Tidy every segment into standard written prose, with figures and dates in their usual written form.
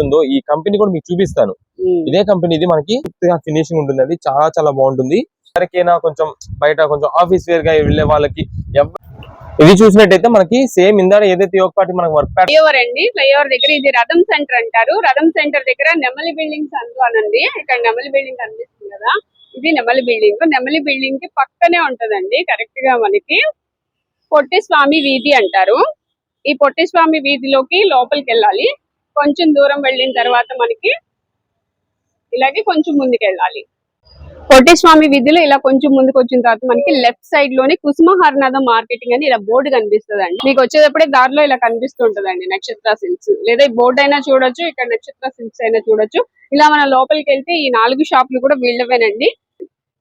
ఉందో ఈ కంపెనీ కూడా మీకు చూపిస్తాను. ఇదే కంపెనీ, ఇది మనకి ఫినిషింగ్ ఉంటుందండి, చాలా చాలా బాగుంటుంది. ఎవరికైనా కొంచెం బయట కొంచెం ఆఫీస్ వేర్ గా వెళ్ళే వాళ్ళకి ఇది చూసినట్టయితే మనకి సేమ్ ఇందాక ఏదైతే యోగపాటి మనకు వర్క్ ఫ్లైఓవర్ అండి. ఫ్లైఓవర్ దగ్గర ఇది రథం సెంటర్ అంటారు. రథం సెంటర్ దగ్గర నెమలి బిల్డింగ్స్ అనండి. ఇక్కడ నెమలి బిల్డింగ్ కనిపిస్తుంది కదా, ఇది నెమలి బిల్డింగ్. నెమలి బిల్డింగ్ కి పక్కనే ఉంటదండి కరెక్ట్ గా మనకి పొట్టి స్వామి వీధి అంటారు. ఈ పొట్టి స్వామి వీధిలోకి లోపలికి వెళ్ళాలి. కొంచెం దూరం వెళ్ళిన తర్వాత మనకి ఇలాగే కొంచెం ముందుకు వెళ్ళాలి. పొట్టి స్వామి వీధిలో ఇలా కొంచెం ముందుకు వచ్చిన తర్వాత మనకి లెఫ్ట్ సైడ్ లోనే కుసుమ హరినాథం మార్కెటింగ్ అని ఇలా బోర్డు కనిపిస్తుంది అండి. మీకు వచ్చేటప్పుడే దారిలో ఇలా కనిపిస్తుంటదండి నక్షత్ర సిల్క్స్. లేదా ఈ బోర్డు అయినా చూడొచ్చు, ఇక్కడ నక్షత్ర సిల్క్స్ అయినా చూడొచ్చు. ఇలా మనం లోపలికి వెళ్తే ఈ 4 షాపులు కూడా వీళ్ళవేనండి.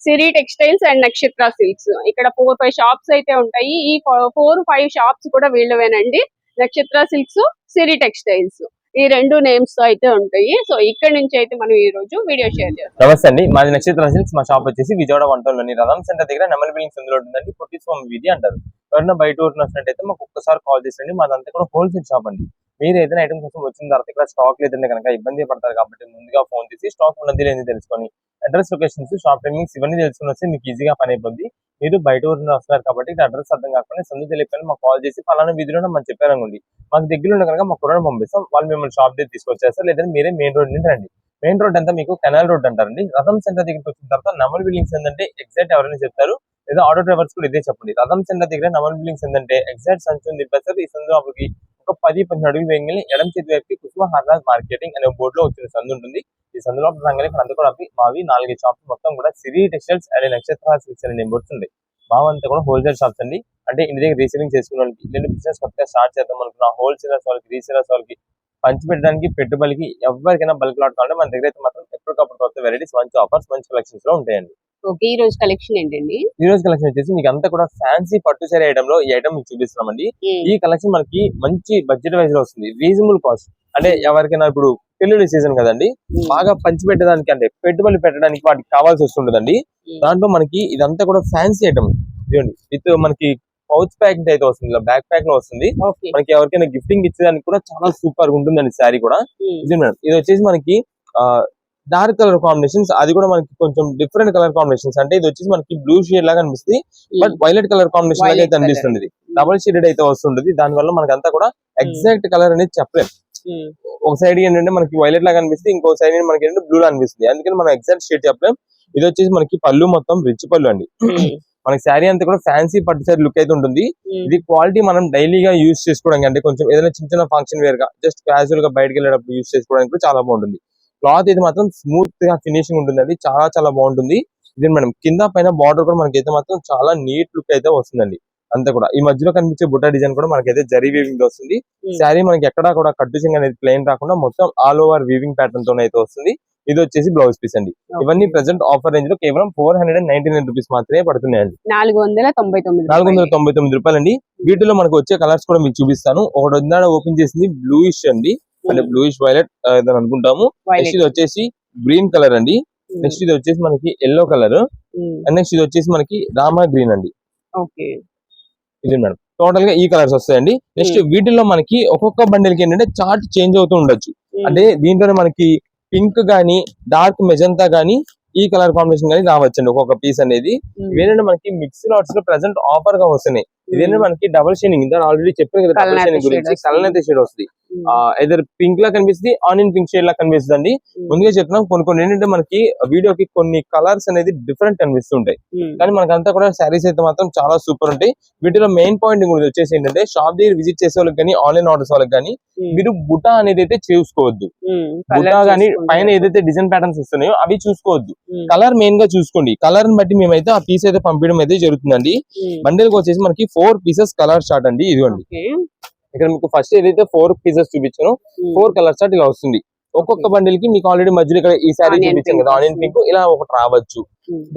సిరి టెక్స్టైల్స్ అండ్ నక్షత్ర సిల్క్స్. ఇక్కడ 4-5 షాప్స్ అయితే ఉంటాయి. ఈ 4-5 షాప్స్ కూడా వీళ్ళవేనండి. నక్షత్ర సిల్క్స్, సిరి టెక్స్టైల్స్, ఈ 2 నేమ్స్ తో అయితే ఉంటాయి. సో ఇక్కడ నుంచి అయితే మనం ఈ రోజు వీడియో షేర్ చేస్తాం. నమస్తే అండి, మాది నక్షత్ర సిల్క్స్. మా షాప్ వచ్చేసి విజయవాడ 1 రథం సెంటర్ దగ్గర నెమలి బిల్డింగ్స్ అందులో ఉంటుందండి. పొట్టి స్వామి వీధి అంటారు. ఎవరైనా బయట ఊరిని వచ్చినట్టయితే మాకు ఒక్కసారి కాల్ చేసండి. మాదంతా కూడా హోల్సేల్ షాప్ అండి. మీరు ఏదైనా ఐటమ్ కోసం వచ్చిన తర్వాత ఇక్కడ స్టాక్ లేదంటే కనుక ఇబ్బంది పడతారు కాబట్టి ముందుగా ఫోన్ చేసి స్టాక్ ఉన్నది లేని తెలుసుకొని అడ్రస్, లొకేషన్స్, షాప్ టైమింగ్స్ ఇవన్నీ తెలుసుకుని వస్తే మీకు ఈజీగా పని అయిపోద్ది. మీరు బయట ఊరిని వస్తున్నారు కాబట్టి అడ్రస్ అర్థం కాకుండా సందు తెలియకపోయినా మాకు కాల్ చేసి పలానా వీధిలో మనం చెప్పారనుకోండి, మాకు దగ్గర ఉన్న కనుక మా కుర్రను పంపిస్తాం. వాళ్ళు మిమ్మల్ని షాప్ దగ్గర తీసుకొచ్చేస్తారు. లేదంటే మీరే మెయిన్ రోడ్ నుంచి రండి. మెయిన్ రోడ్ అంతా మీకు కెనాల్ రోడ్ అంటారండి. రథం సెంటర్ దగ్గరికి వచ్చిన తర్వాత నెమలి బిల్డింగ్స్ ఏంటంటే ఎగ్జాక్ట్ ఎవరైనా చెప్తారు, లేదా ఆటో డ్రైవర్స్ కూడా ఇదే చెప్పండి. రథం సెంటర్ దగ్గర నెమలి బిల్డింగ్స్ ఏంటంటే ఎగ్జాక్ట్ సంచుని తిప్పేస్తారు. ఈ సందు లోపలికి ఒక 10-15 అడుగులు వేయంగానే ఎడం చేతి వైపు కుసుమ హరినాథ్ మార్కెటింగ్ అనే బోర్డు లో వచ్చిన సందు ఉంటుంది. ఈ సందులో రంగానే ఇక్కడ అంతా కూడా మావి 4 షాప్స్ మొత్తం కూడా సిరి టెక్స్టైల్స్ అండ్ నక్షత్ర సిల్క్స్ అనే బోర్డ్స్ ఉంటాయి. మావంతా కూడా హోల్సేల్ షాప్స్ అండి. అంటే ఇంటి దగ్గర రీసేలింగ్ చేసుకున్న వాళ్ళకి, ఇలాంటి బిజినెస్ కొత్తగా స్టార్ట్ చేద్దాం అనుకున్న హోల్సేలర్స్ వాళ్ళకి, రీసేలర్స్ వాళ్ళకి, పంచి పెట్టడానికి, పెట్టుబడికి, ఎవరికైనా బల్క్ లాట్ కావాలంటే మన దగ్గర అయితే మాత్రం ఎప్పటికప్పుడు కొత్త వెరైటీస్, మంచి ఆఫర్స్, మంచి కలెక్షన్స్ లో ఉంటాయండి. ఓకే, ఈ రోజు కలెక్షన్ ఏంటండి? ఈ రోజు కలెక్షన్ వచ్చేసి మీకు అంతా కూడా ఫ్యాన్సీ పట్టు సారీ ఐటమ్ లో ఈ ఐటమ్ మీకు చూపిస్తున్నామండి. ఈ కలెక్షన్ మనకి మంచి బడ్జెట్ వైజ్ లో వస్తుంది, రీజనబుల్ కాస్ట్. అంటే ఎవరికైనా ఇప్పుడు పెళ్లి సీజన్ కదండి, బాగా పంచి పెట్టడానికి అంటే పెట్టుబడి పెట్టడానికి వాటికి కావాల్సి వస్తుంటదండి. దాంట్లో మనకి ఇదంతా కూడా ఫ్యాన్సీ ఐటమ్ ఇదండి. విత్ మనకి పౌచ్ ప్యాక్ అయితే వస్తుంది, ఇలా బ్యాక్ ప్యాక్ లో వస్తుంది. మనకి ఎవరికైనా గిఫ్టింగ్ ఇచ్చేదానికి కూడా చాలా సూపర్ గా ఉంటుందండి శారీ కూడా. ఇది మేడం, ఇది వచ్చేసి మనకి డార్క్ కలర్ కాంబినేషన్స్, అది కూడా మనకి కొంచెం డిఫరెంట్ కలర్ కాంబినేషన్స్. అంటే ఇది వచ్చేసి మనకి బ్లూ షేడ్ లాగా అనిపిస్తుంది, బట్ వైలెట్ కలర్ కాంబినేషన్ లాగా అయితే అనిపిస్తుంది. ఇది డబుల్ షేడెడ్ అయితే వస్తుంటది. దాని వల్ల మనకి అంతా కూడా ఎగ్జాక్ట్ కలర్ అనేది చెప్పలేం. ఒక సైడ్ ఏంటంటే మనకి వైలెట్ లాగా అనిపిస్తుంది, ఇంకో సైడ్ మనకి ఏంటంటే బ్లూ లా అనిపిస్తుంది. అందుకని మనం ఎగ్జాక్ట్ షేడ్ చెప్పలేం. ఇది వచ్చేసి మనకి పళ్ళు మొత్తం రిచ్ పళ్ళు అండి. మనకి శారీ అంతా కూడా ఫ్యాన్సీ పట్టు శారీ లుక్ అయితే ఉంటుంది. ఇది క్వాలిటీ మనం డైలీగా యూజ్ చేసుకోవడానికి, అంటే కొంచెం ఏదైనా చిన్న ఫంక్షన్ వేర్ గా జస్ట్ క్యాజువల్ గా బయటకు వెళ్ళేటప్పుడు యూజ్ చేసుకోవడానికి చాలా బాగుంటుంది. క్లాత్ ఇది మాత్రం స్మూత్ గా ఫినిషింగ్ ఉంటుందండి, చాలా చాలా బాగుంటుంది. ఇది మేడం కింద పైన బార్డర్ కూడా మనకైతే మాత్రం చాలా నీట్ లుక్ అయితే వస్తుందండి. అంతా కూడా ఈ మధ్యలో కనిపించే బుట్ట డిజైన్ కూడా మనకైతే జరీ వీవింగ్ వస్తుంది. శారీ మనకి ఎక్కడా కూడా కట్టుచింగ్ అనేది ప్లెయిన్ రాకుండా మొత్తం ఆల్ ఓవర్ వీవింగ్ ప్యాటర్న్ తో అయితే వస్తుంది. ఇది వచ్చేసి బ్లౌజ్ పీస్ అండి. ఇవన్నీ ప్రెసెంట్ ఆఫర్ రేంజ్ లో కేవలం 499 రూపీస్ మాత్రమే పడుతున్నాయండి. 499 రూపాయలండి. వీటిలో మనకు వచ్చే కలర్స్ కూడా మీకు చూపిస్తాను. ఒకటి వద్ద ఓపెన్ చేసింది బ్లూయిష్ అండి, అంటే బ్లూయిష్ వైలెట్ ఏదని అనుకుంటాము. నెక్స్ట్ ఇది వచ్చేసి గ్రీన్ కలర్ అండి. నెక్స్ట్ ఇది వచ్చేసి మనకి ఎల్లో కలర్. అండ్ నెక్స్ట్ ఇది వచ్చేసి మనకి రామా గ్రీన్ అండి. ఇది మేడం టోటల్ గా ఈ కలర్స్ వస్తాయండి. నెక్స్ట్ వీటిల్లో మనకి ఒక్కొక్క బండిల్ కి ఏంటంటే చార్ట్ చేంజ్ అవుతూ ఉండొచ్చు. అంటే దీంట్లోనే మనకి పింక్ గానీ, డార్క్ మెజంతా గానీ, ఈ కలర్ కాంబినేషన్ గానీ రావచ్చండి ఒక్కొక్క పీస్ అనేది. ఇవేంటంటే మనకి మిక్స్ లాట్స్ లో ప్రెసెంట్ ఆఫర్ గా వస్తున్నాయి. ఇదేంటంటే మనకి డబుల్ షేడింగ్, ఇంత ఆల్రెడీ చెప్పాను కదా డబుల్ షేడింగ్ గురించి. కలనైతే షేడ్ వస్తుంది, ఎదర్ పింక్ లా కనిపిస్తుంది, ఆనియన్ పింక్ షేడ్ లా కనిపిస్తుంది అండి. ముందుగా చెప్తున్నాం, కొన్ని ఏంటంటే మనకి వీడియోకి కొన్ని కలర్స్ అనేది డిఫరెంట్ కనిపిస్తుంటాయి, కానీ మనకంతా కూడా శారీస్ అయితే మాత్రం చాలా సూపర్ ఉంటాయి. వీటిలో మెయిన్ పాయింట్ వచ్చేసి ఏంటంటే షాప్ దగ్గర విజిట్ చేసే వాళ్ళకి కానీ, ఆన్లైన్ ఆర్డర్స్ వాళ్ళకి కానీ మీరు బుటా అనేది అయితే చూసుకోవద్దు. బుటా గానీ పైన ఏదైతే డిజైన్ ప్యాటర్న్స్ వస్తున్నాయో అవి చూసుకోవద్దు. కలర్ మెయిన్ గా చూసుకోండి. కలర్ ని బట్టి మేమైతే ఆ పీస్ అయితే పంపించడం అయితే జరుగుతుందండి. బండిల్ కి వచ్చేసి మనకి 4 పీసెస్ కలర్ చార్ట్ అండి. ఇదిగోండి, ఇక్కడ మీకు ఫస్ట్ ఏదైతే 4 పీసెస్ చూపించానో 4 కలర్ చార్ట్ ఇలా వస్తుంది. ఒక్కొక్క బండిల్ కి మీకు ఆల్రెడీ మధ్యలో ఇక్కడ ఈ సారీ చూపించాను కదా ఆనియన్ పింక్, ఇలా ఒకటి రావచ్చు.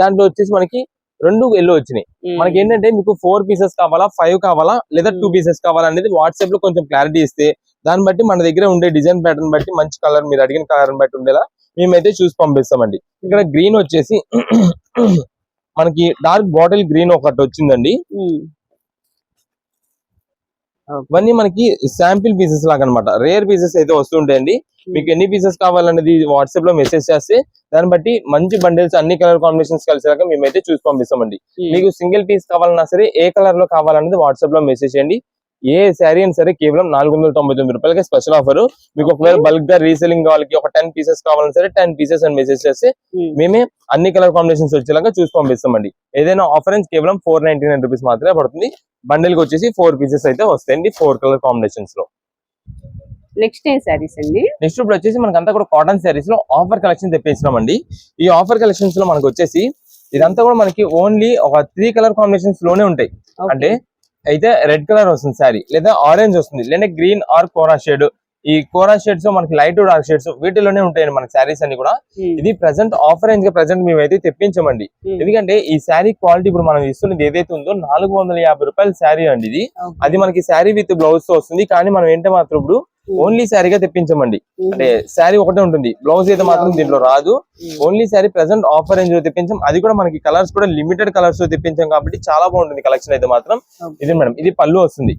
దాంట్లో వచ్చేసి మనకి 2 ఎల్లో వచ్చినాయి. మనకి ఏంటంటే మీకు 4 పీసెస్ కావాలా, 5 కావాలా, లేదా 2 పీసెస్ కావాలా అనేది వాట్సాప్ లో కొంచెం క్లారిటీ ఇస్తే దాన్ని బట్టి మన దగ్గర ఉండే డిజైన్ ప్యాటర్న్ బట్టి మంచి కలర్, మీరు అడిగిన కలర్ బట్టి ఉండేలా మేమైతే చూసి పంపిస్తామండి. ఇక్కడ గ్రీన్ వచ్చేసి మనకి డార్క్ బాటిల్ గ్రీన్ ఒకటి వచ్చిందండి. ఇవన్నీ మనకి శాంపిల్ పీసెస్ లాగా అనమాట, రేర్ పీసెస్ అయితే వస్తుంటాయండి. మీకు ఎన్ని పీసెస్ కావాలనేది వాట్సాప్ లో మెసేజ్ చేస్తే దాన్ని బట్టి మంచి బండిల్స్ అన్ని కలర్ కాంబినేషన్స్ కలిసేలాగా మేమైతే చూసి పంపిస్తామండి. మీకు సింగిల్ పీస్ కావాలన్నా సరే ఏ కలర్ లో కావాలనేది వాట్సాప్ లో మెసేజ్ చేయండి. ఏ శారీ అయినా సరే కేవలం 499 రూపాయలకి స్పెషల్ ఆఫర్. మీకు ఒకవేళ బల్క్ గా రీసెలింగ్ వాళ్ళకి ఒక 10 పీసెస్ కావాలన్నా సరే 10 పీసెస్ అని మెసేజ్ చేస్తే మేమే అన్ని కలర్ కాంబినేషన్స్ వచ్చేలాగా చూసి పంపిస్తామండి. ఏదైనా ఆఫర్ కేవలం 499 రూపీస్ మాత్రమే పడుతుంది. బండిల్ కి వచ్చేసి 4 పీసెస్ అయితే వస్తాయండి 4 కలర్ కాంబినేషన్స్ లో. నెక్స్ట్ ఏం సారీస్ అండి? నెక్స్ట్ ఇప్పుడు వచ్చేసి మనకంతా కూడా కాటన్ శారీస్ లో ఆఫర్ కలెక్షన్ తెప్పించినామండి. ఈ ఆఫర్ కలెక్షన్స్ లో మనకు వచ్చేసి ఇదంతా కూడా మనకి ఓన్లీ ఒక 3 కలర్ కాంబినేషన్స్ లోనే ఉంటాయి. అంటే అయితే రెడ్ కలర్ వస్తుంది శారీ, లేదా ఆరెంజ్ వస్తుంది, లేదా గ్రీన్ ఆర్ కోరా షేడ్. ఈ కోరా షేడ్స్ మనకి లైట్ డార్క్ షేడ్స్ వీటిలోనే ఉంటాయండి మనకి శారీస్ అన్ని కూడా. ఇది ప్రెసెంట్ ఆఫర్ రేంజ్ గా ప్రెసెంట్ మేమైతే తెప్పించామండి. ఎందుకంటే ఈ శారీ క్వాలిటీ ఇప్పుడు మనం ఇస్తున్నది ఏదైతే ఉందో 450 రూపాయల శారీ అండి ఇది. అది మనకి శారీ విత్ బ్లౌజ్ తో వస్తుంది. కానీ మనం ఏంటో మాత్రం ఇప్పుడు ఓన్లీ శారీగా తెప్పించమండి. అంటే శారీ ఒకటే ఉంటుంది, బ్లౌజ్ అయితే మాత్రం దీంట్లో రాదు. Only sari present offer range లో తెప్పించాం. అది కూడా మనకి కలర్స్ కూడా లిమిటెడ్ కలర్స్ లో తెప్పించాం కాబట్టి చాలా బాగుంటుంది కలెక్షన్ అయితే మాత్రం. ఇది మేడం, ఇది పళ్ళు వస్తుంది.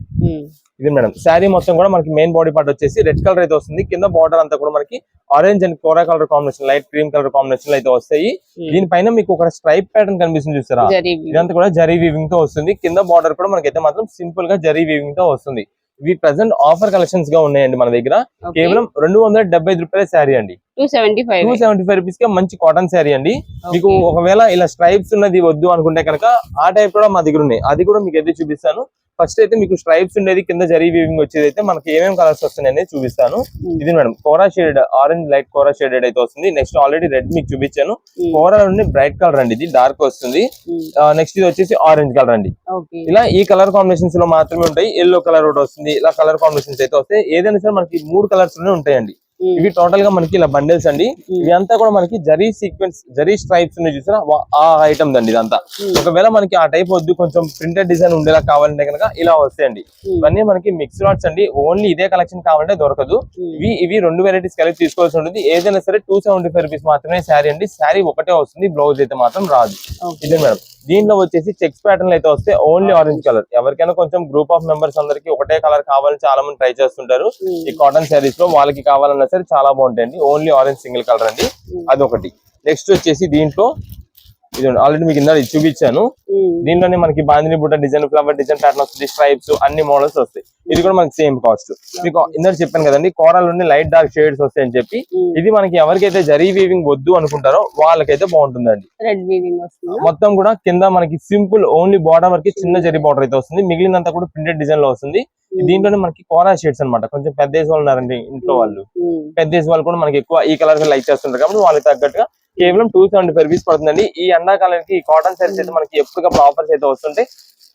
ఇది మేడం శారీ మొత్తం కూడా మనకి మెయిన్ బాడీ పార్ట్ వచ్చేసి రెడ్ కలర్ అయితే వస్తుంది. కింద బార్డర్ అంతా కూడా మనకి orange and kora colour combination, light cream colour combination అయితే వస్తాయి. దీనిపైన మీకు ఒక స్ట్రైప్ ప్యాటర్న్ కనిపిస్తుంది చూస్తారా, ఇదంతా కూడా జరీ వీవింగ్ తో వస్తుంది. కింద బార్డర్ కూడా మనకైతే మాత్రం సింపుల్ గా జరీ వీవింగ్ తో వస్తుంది. ఇవి ప్రెసెంట్ ఆఫర్ కలెక్షన్స్ గా ఉన్నాయండి మన దగ్గర. కేవలం 275 రూపాయల శారీ అండి, 275 రూపీస్ కి మంచి కాటన్ శారీ అండి. మీకు ఒకవేళ ఇలా స్ట్రైప్స్ ఉన్నది వద్దు అనుకుంటే కనుక ఆ టైప్ కూడా మా దగ్గర ఉన్నాయి, అది కూడా మీకు అయితే చూపిస్తాను. ఫస్ట్ అయితే మీకు స్ట్రైప్స్ ఉండేది కింద జరీ వీవింగ్ వచ్చేది అయితే మనకి ఏమేమి కలర్స్ వస్తున్నాయి అనేది చూపిస్తాను. ఇది మేడం కోరా షేడ్, ఆరెంజ్ లైట్ కోరా షేడెడ్ అయితే వస్తుంది. నెక్స్ట్ ఆల్రెడీ రెడ్ మీకు చూపించాను. కోరా నుండి బ్రైట్ కలర్ అండి, ఇది డార్క్ వస్తుంది. నెక్స్ట్ ఇది వచ్చేసి ఆరెంజ్ కలర్ అండి. ఇలా ఈ కలర్ కాంబినేషన్స్ లో మాత్రమే ఉంటాయి. ఎల్లో కలర్ ఒకటి వస్తుంది. ఇలా కలర్ కాంబినేషన్స్ అయితే వస్తాయి. ఏదైనా సరే మనకి 3 కలర్స్ లోనే ఉంటాయండి. ఇవి టోటల్ గా మనకి ఇలా బండిల్స్ అండి. ఇవి అంతా కూడా మనకి జరీ సీక్వెన్స్, జరీ స్ట్రైప్స్ చూసారా, ఆ ఐటమ్స్ అండి ఇదంతా. ఒకవేళ మనకి ఆ టైప్ వద్దు, కొంచెం ప్రింటెడ్ డిజైన్ ఉండేలా కావాలంటే కనుక ఇలా వస్తాయండి. ఇవన్నీ మనకి మిక్స్ లాట్స్ అండి. ఓన్లీ ఇదే కలెక్షన్ కావాలంటే దొరకదు. ఇవి 2 వెరైటీస్ కలిపి తీసుకోవాల్సి ఉంటుంది. ఏదైనా సరే 275 రూపీస్ మాత్రమే శారీ అండి. శారీ ఒకటే వస్తుంది, బ్లౌజ్ అయితే మాత్రం రాదు. ఇదే మేడం. దీనిలో వచ్చేసి చెక్స్ ప్యాటర్న్ అయితే వస్తే ఓన్లీ ఆరెంజ్ కలర్. ఎవరికైనా కొంచెం గ్రూప్ ఆఫ్ మెంబర్స్ అందరికి ఒకటే కలర్ కావాలని చాలా మంది ట్రై చేస్తుంటారు. ఈ కాటన్ శారీస్ లో వాళ్ళకి కావాలన్నా సరే చాలా బాగుంటాయండి. ఓన్లీ ఆరెంజ్ సింగిల్ కలర్ అండి, అదొకటి. నెక్స్ట్ వచ్చేసి దీంట్లో ఇది ఆల్రెడీ మీకు ఇందా చూపించాను. దీంట్లోనే మనకి బాందిని బుట్ట డిజైన్, ఫ్లవర్ డిజైన్ ప్యాటర్న్ వస్తుంది, స్ట్రైప్స్ అన్ని మోడల్స్ వస్తాయి. ఇది కూడా మనకి సేమ్ కాస్ట్. మీకు ఇందా చెప్పాను కదండి, కోరాలోని లైట్ డార్క్ షేడ్స్ వస్తాయని చెప్పి. ఇది మనకి ఎవరికైతే జరీ వీవింగ్ వద్దు అనుకుంటారో వాళ్ళకైతే బాగుంటుందండి. మొత్తం కూడా కింద మనకి సింపుల్ ఓన్లీ బార్డర్ వరకు చిన్న జరీ బార్డర్ అయితే వస్తుంది. మిగిలినంతా కూడా ప్రింటెడ్ డిజైన్ లో వస్తుంది. దీంట్లోనే మనకి కోరా షేడ్స్ అనమాట. కొంచెం పెద్ద ఏజ్ వాళ్ళు ఉన్నారండి ఇంట్లో వాళ్ళు, పెద్ద ఏజ్ వాళ్ళు కూడా మనకి ఎక్కువ ఈ కలర్ లైక్ చేస్తుంటారు కాబట్టి వాళ్ళకి తగ్గట్టుగా కేవలం 275 రూపీస్ పడుతుందండి. ఈ ఎండాకాలానికి ఈ కాటన్ శారీస్ అయితే మనకి ఎప్పటికప్పుడు ఆఫర్స్ అయితే వస్తుంటాయి.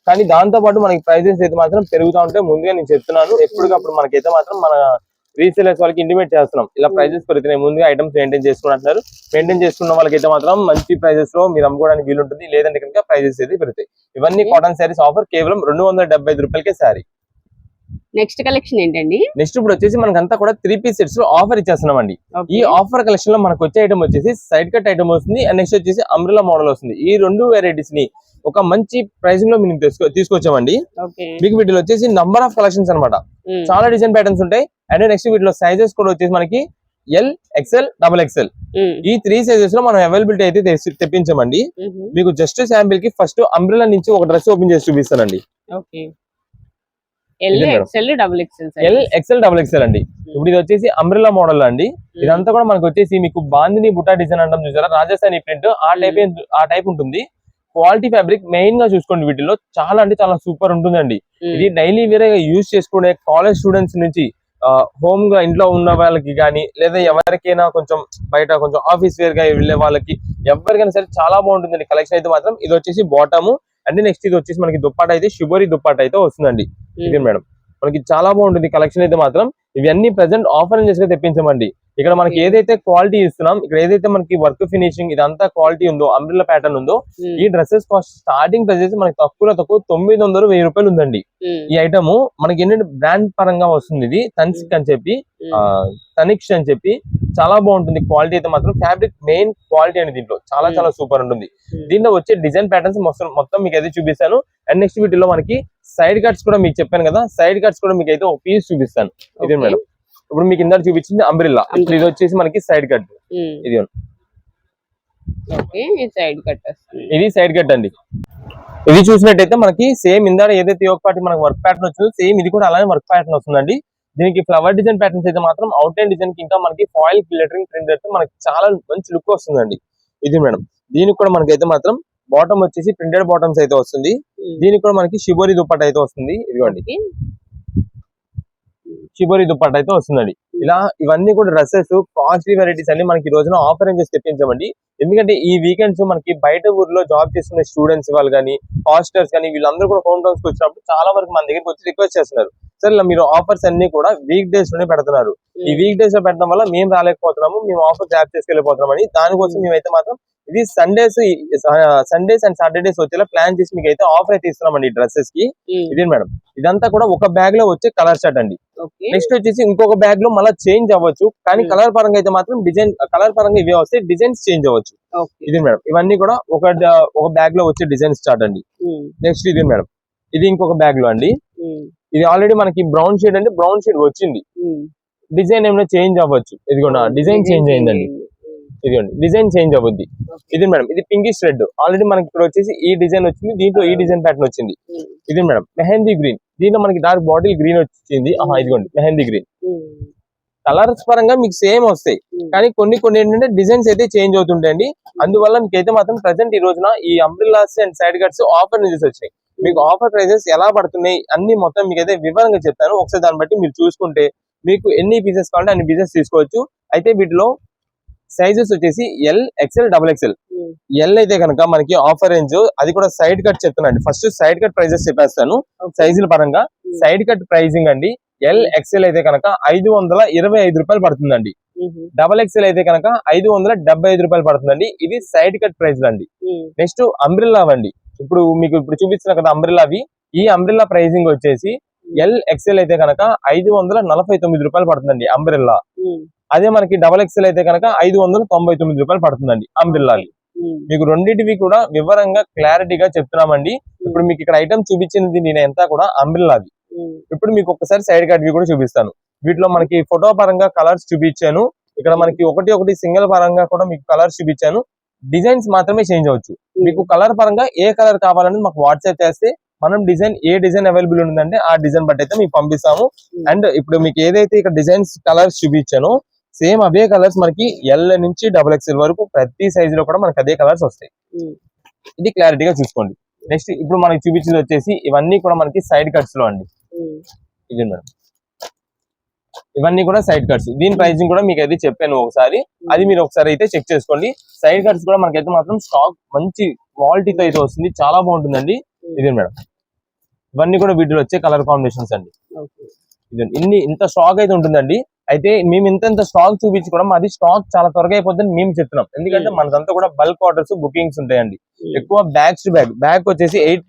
కానీ దాంతో పాటు మనకి ప్రైజెస్ అయితే మాత్రం పెరుగుతూ ఉంటాయి. ముందుగా నేను చెప్తున్నాను, ఎప్పటికప్పుడు మనకైతే మాత్రం మన రీసేలర్స్ వాళ్ళకి ఇంటిమేట్ చేస్తున్నాం, ఇలా ప్రైజెస్ పెరుగుతున్నాయి, ముందుగా ఐటమ్స్ మెయింటైన్ చేసుకుంటున్నారు. మెయింటైన్ చేసుకున్న వాళ్ళకైతే మాత్రం మంచి ప్రైజెస్ లో మీరు అమ్ముకోవడానికి వీలుంటుంది. లేదంటే కనుక ప్రైజెస్ అయితే పెరుగుతాయి. ఇవన్నీ కాటన్ శారీస్ ఆఫర్ కేవలం 275 రూపాయలకే శారీ. నెక్స్ట్ కలెక్షన్ ఏంటండి? నెక్స్ట్ ఇప్పుడు వచ్చేసి మనకంతా కూడా 3 పీస్ సెట్స్ లో ఆఫర్ ఇచ్చేస్తున్నామండి. ఈ ఆఫర్ కలెక్షన్ లో మనకు వచ్చే ఐటమ్ వచ్చేసి సైడ్ కట్ ఐటమ్ వస్తుంది. అండ్ నెక్స్ట్ వచ్చేసి అంబ్రెల్లా మోడల్ వస్తుంది. ఈ 2 వెరైటీస్ ని ఒక మంచి ప్రైసింగ్ లో మేము తీసుకొచ్చామండి. మీకు వీటిలో వచ్చేసి నంబర్ ఆఫ్ కలెక్షన్స్ అనమాట, చాలా డిజైన్ ప్యాటర్న్స్ ఉంటాయి. అండ్ నెక్స్ట్ వీటిలో సైజెస్ కూడా వచ్చేసి మనకి ఎల్, ఎక్స్ఎల్, XXL ఈ 3 సైజెస్ లో మనం అవైలబిలిటీ అయితే తెప్పించామండి. మీకు జస్ట్ శాంపిల్ కి ఫస్ట్ అంబ్రెల్లా నుంచి ఒక డ్రెస్ ఓపెన్ చేసి చూపిస్తానండి. ఎల్, ఎక్స్ఎల్, XXL అండి. ఇప్పుడు ఇది వచ్చేసి అంబ్రెల్లా మోడల్ అండి. ఇదంతా కూడా మనకు వచ్చేసి మీకు బాందిని బుట్టా డిజైన్ అంటాం చూసారా, రాజస్థానీ ప్రింట్ ఆ టైప్ ఉంటుంది. క్వాలిటీ ఫ్యాబ్రిక్ మెయిన్ గా చూసుకోండి. వీటిలో చాలా అంటే చాలా సూపర్ ఉంటుందండి. ఇది డైలీ వేరే యూజ్ చేసుకునే కాలేజ్ స్టూడెంట్స్ నుంచి హోమ్ గా ఇంట్లో ఉన్న వాళ్ళకి కానీ, లేదా ఎవరికైనా కొంచెం బయట కొంచెం ఆఫీస్ వేర్ గా వెళ్ళే వాళ్ళకి ఎవరికైనా సరే చాలా బాగుంటుందండి కలెక్షన్ అయితే మాత్రం. ఇది వచ్చేసి బాటమ్. అంటే నెక్స్ట్ ఇది వచ్చేసి మనకి దుప్పాట అయితే షుబోరి దుప్పాట అయితే వస్తుందండి. ఇది మేడం మనకి చాలా బాగుంటుంది కలెక్షన్ అయితే మాత్రం. ఇవన్నీ ప్రెసెంట్ ఆఫర్ చేసి తెప్పించమండి. ఇక్కడ మనకి ఏదైతే క్వాలిటీ ఇస్తున్నాం, ఇక్కడ ఏదైతే మనకి వర్క్ ఫినిషింగ్ ఇదంతా క్వాలిటీ ఉందో, అంబ్రెల్లా ప్యాటర్న్ ఉందో, ఈ డ్రెస్సెస్ కాస్ట్ స్టార్టింగ్ ప్రైస్ మనకి తక్కువ 900-1000 రూపాయలు ఉందండి. ఈ ఐటమ్ మనకి ఏంటంటే బ్రాండ్ పరంగా వస్తుంది. ఇది తనిష్క్ అని చెప్పి, తనిష్క్ అని చెప్పి చాలా బాగుంటుంది క్వాలిటీ అయితే మాత్రం. ఫ్యాబ్రిక్ మెయిన్ క్వాలిటీ అనేది దీంట్లో చాలా చాలా సూపర్ ఉంటుంది. దీంట్లో వచ్చే డిజైన్ ప్యాటర్న్స్ మొత్తం మీకు అయితే చూపిస్తాను. అండ్ నెక్స్ట్ వీటిలో మనకి సైడ్ కట్స్ కూడా మీకు చెప్పాను కదా, సైడ్ కట్స్ కూడా మీకు అయితే ఒక పీస్ చూపిస్తాను. ఇదే మేడం, ఇప్పుడు మీకు ఇందాక చూపించింది అంబ్రిల్లా, ఇప్పుడు ఇది వచ్చేసి మనకి సైడ్ కట్. ఇది ఇది సైడ్ కట్ అండి. ఇది చూసినట్టయితే మనకి సేమ్ ఇందాక ఏదైతే యోగ పార్టీ మనకి వర్క్ ప్యాటర్న్ వచ్చిందో సేమ్ ఇది కూడా అలానే వర్క్ ప్యాటర్న్ వస్తుందండి. దీనికి ఫ్లవర్ డిజైన్ ప్యాటర్న్స్ అయితే మాత్రం అవుట్ లైన్ డిజైన్ కి ఇంకా మనకి ఫాయిల్ గ్లిటరింగ్ ప్రింట్ అయితే మనకి చాలా మంచి లుక్ వస్తుందండి. ఇది మేడం, దీనికి కూడా మనకైతే మాత్రం బాటమ్ వచ్చేసి ప్రింటెడ్ బాటమ్స్ అయితే వస్తుంది. దీనికి కూడా మనకి షిబోరి దుప్పట్ట అయితే వస్తుంది. ఇదిగోండి షిబోరి దుప్పట్ట అయితే వస్తుందండి. ఇలా ఇవన్నీ కూడా డ్రెస్సెస్ కాస్ట్లీ వెరైటీస్ అన్ని మనకి ఈ రోజున ఆఫర్ రేంజెస్ తెప్పించామండి. ఎందుకంటే ఈ వీకెండ్స్ మనకి బయట ఊర్లో జాబ్ చేస్తున్న స్టూడెంట్స్ వాళ్ళు కానీ హాస్టల్స్ కానీ వీళ్ళందరూ కూడా హోమ్ టౌన్స్ కి వచ్చినప్పుడు చాలా వరకు మన దగ్గరికి వచ్చి రిక్వెస్ట్ చేస్తున్నారు, సార్ ఇలా మీరు ఆఫర్స్ అన్ని కూడా వీక్ డేస్ లోనే పెడుతున్నారు, ఈ వీక్ డేస్ లో పెట్టడం వల్ల మేము రాలేకపోతున్నాము, మేము ఆఫర్ గ్రాప్ చేసుకెళ్ళిపోతున్నాం అని. దానికోసం మేమైతే మాత్రం ఇది సండేస్ అండ్ సాటర్డేస్ వచ్చేలా ప్లాన్ చేసి మీకు అయితే ఆఫర్ అయితే ఇస్తున్నామండి ఈ డ్రెస్సెస్ కి. ఇది మేడం, ఇదంతా కూడా ఒక బ్యాగ్ లో వచ్చే కలర్ షర్ట్ అండి. నెక్స్ట్ వచ్చేసి ఇంకొక బ్యాగ్ లో మళ్ళీ చేంజ్ అవ్వచ్చు, కానీ కలర్ పరంగా అయితే మాత్రం డిజైన్ కలర్ పరంగా ఇవే వస్తాయి, డిజైన్స్ చేంజ్ అవ్వచ్చు. ఇది మేడం, ఇవన్నీ కూడా ఒక బ్యాగ్ లో వచ్చే డిజైన్ స్టార్ట్ అండి. నెక్స్ట్ ఇది మేడం, ఇది ఇంకొక బ్యాగ్ లో అండి. ఇది ఆల్రెడీ మనకి బ్రౌన్ షేడ్ అంటే బ్రౌన్ షేడ్ వచ్చింది, డిజైన్ ఏమైనా చేంజ్ అవ్వచ్చు. ఇదిగోండి డిజైన్ చేంజ్ అయిందండి, ఇదిగోండి డిజైన్ చేంజ్ అవుద్ది. ఇది మేడం, ఇది పింకిష్ రెడ్, ఆల్రెడీ మనకి ఇక్కడ వచ్చేసి ఈ డిజైన్ వచ్చింది, దీంట్లో ఈ డిజైన్ ప్యాటర్న్ వచ్చింది. ఇది మేడం మెహందీ గ్రీన్, దీంట్లో మనకి డార్క్ బాటిల్ గ్రీన్ వచ్చింది. ఇదిగోండి మెహందీ గ్రీన్. కలర్స్ పరంగా మీకు సేమ్ వస్తాయి, కానీ కొన్ని ఏంటంటే డిజైన్స్ అయితే చేంజ్ అవుతుంటాయండి. అందువల్ల మీకు అయితే మాత్రం ప్రెసెంట్ ఈ రోజున ఈ umbrellas and side cuts offer నిజెస్ వచ్చినాయి. మీకు ఆఫర్ ప్రైజెస్ ఎలా పడుతున్నాయి అన్ని మొత్తం మీకు అయితే వివరంగా చెప్తాను. ఒకసారి దాన్ని బట్టి మీరు చూసుకుంటే మీకు ఎన్ని పీసెస్ కావాలంటే అన్ని పీసెస్ తీసుకోవచ్చు. అయితే వీటిలో సైజెస్ వచ్చేసి L, XL, double XL. L అయితే కనుక మనకి ఆఫర్ రేంజ్, అది కూడా సైడ్ కట్ చెప్తానండి. ఫస్ట్ సైడ్ కట్ ప్రైజెస్ చెప్పేస్తాను సైజుల పరంగా. సైడ్ కట్ ప్రైజింగ్ అండి, ఎల్, ఎక్స్ఎల్ అయితే కనుక 525 రూపాయలు పడుతుందండి. డబల్ ఎక్స్ఎల్ అయితే కనుక 575 రూపాయలు పడుతుందండి. ఇది సైడ్ కట్ ప్రైజ్ అండి. నెక్స్ట్ అంబ్రిల్లా అండి, ఇప్పుడు మీకు చూపిస్తున్నా కదా అంబ్రిల్లావి. ఈ అంబ్రిల్లా ప్రైజింగ్ వచ్చేసి ఎల్, ఎక్స్ఎల్ అయితే కనుక 549 రూపాయలు పడుతుందండి అంబ్రిల్లా. అదే మనకి డబల్ ఎక్స్ఎల్ అయితే కనుక 599 రూపాయలు పడుతుందండి అంబ్రిల్లావి. మీకు రెండింటివి కూడా వివరంగా క్లారిటీగా చెప్తున్నామండి. ఇప్పుడు మీకు ఇక్కడ ఐటమ్ చూపించింది నేను ఎంత కూడా అంబ్రిల్లావి. ఇప్పుడు మీకు ఒకసారి సైడ్ కట్ కూడా చూపిస్తాను. వీటిలో మనకి ఫోటో పరంగా కలర్స్ చూపించాను, ఇక్కడ మనకి ఒకటి సింగిల్ పరంగా కూడా మీకు కలర్స్ చూపించాను. డిజైన్స్ మాత్రమే చేంజ్ అవ్వచ్చు. మీకు కలర్ పరంగా ఏ కలర్ కావాలనేది మాకు వాట్సాప్ చేస్తే మనం ఏ డిజైన్ అవైలబుల్ ఉందంటే ఆ డిజైన్ బట్టి అయితే మీకు పంపిస్తాము. అండ్ ఇప్పుడు మీకు ఏదైతే ఇక్కడ డిజైన్స్ కలర్స్ చూపించానో సేమ్ అవే కలర్స్ మనకి ఎల్ నుంచి డబుల్ ఎక్స్ఎల్ వరకు ప్రతి సైజ్ లో కూడా మనకి అదే కలర్స్ వస్తాయి. ఇది క్లారిటీగా చూసుకోండి. నెక్స్ట్ ఇప్పుడు మనకి చూపించింది వచ్చేసి ఇవన్నీ కూడా మనకి సైడ్ కట్స్ లో అండి. ఇది మేడం, ఇవన్నీ కూడా సైడ్ కట్స్. దీని ప్రైసింగ్ కూడా మీకు అయితే చెప్పాను ఒకసారి, అది మీరు ఒకసారి అయితే చెక్ చేసుకోండి. సైడ్ కట్స్ కూడా మనకైతే మాత్రం స్టాక్ మంచి క్వాలిటీతో అయితే వస్తుంది, చాలా బాగుంటుందండి. ఇది మేడం, ఇవన్నీ కూడా వీటిలో వచ్చే కలర్ కాంబినేషన్స్ అండి. ఇది ఇంత స్టాక్ అయితే ఉంటుందండి. అయితే మేము ఇంత స్టాక్ చూపించుకోవడం, అది స్టాక్ చాలా త్వరగా అయిపోతుందని మేము చెప్తున్నాం. ఎందుకంటే మనదంతా కూడా బల్క్ ఆర్డర్స్ బుకింగ్స్ ఉంటాయండి. ఎక్కువ బ్యాగ్స్ టు బ్యాగ్ వచ్చేసి 8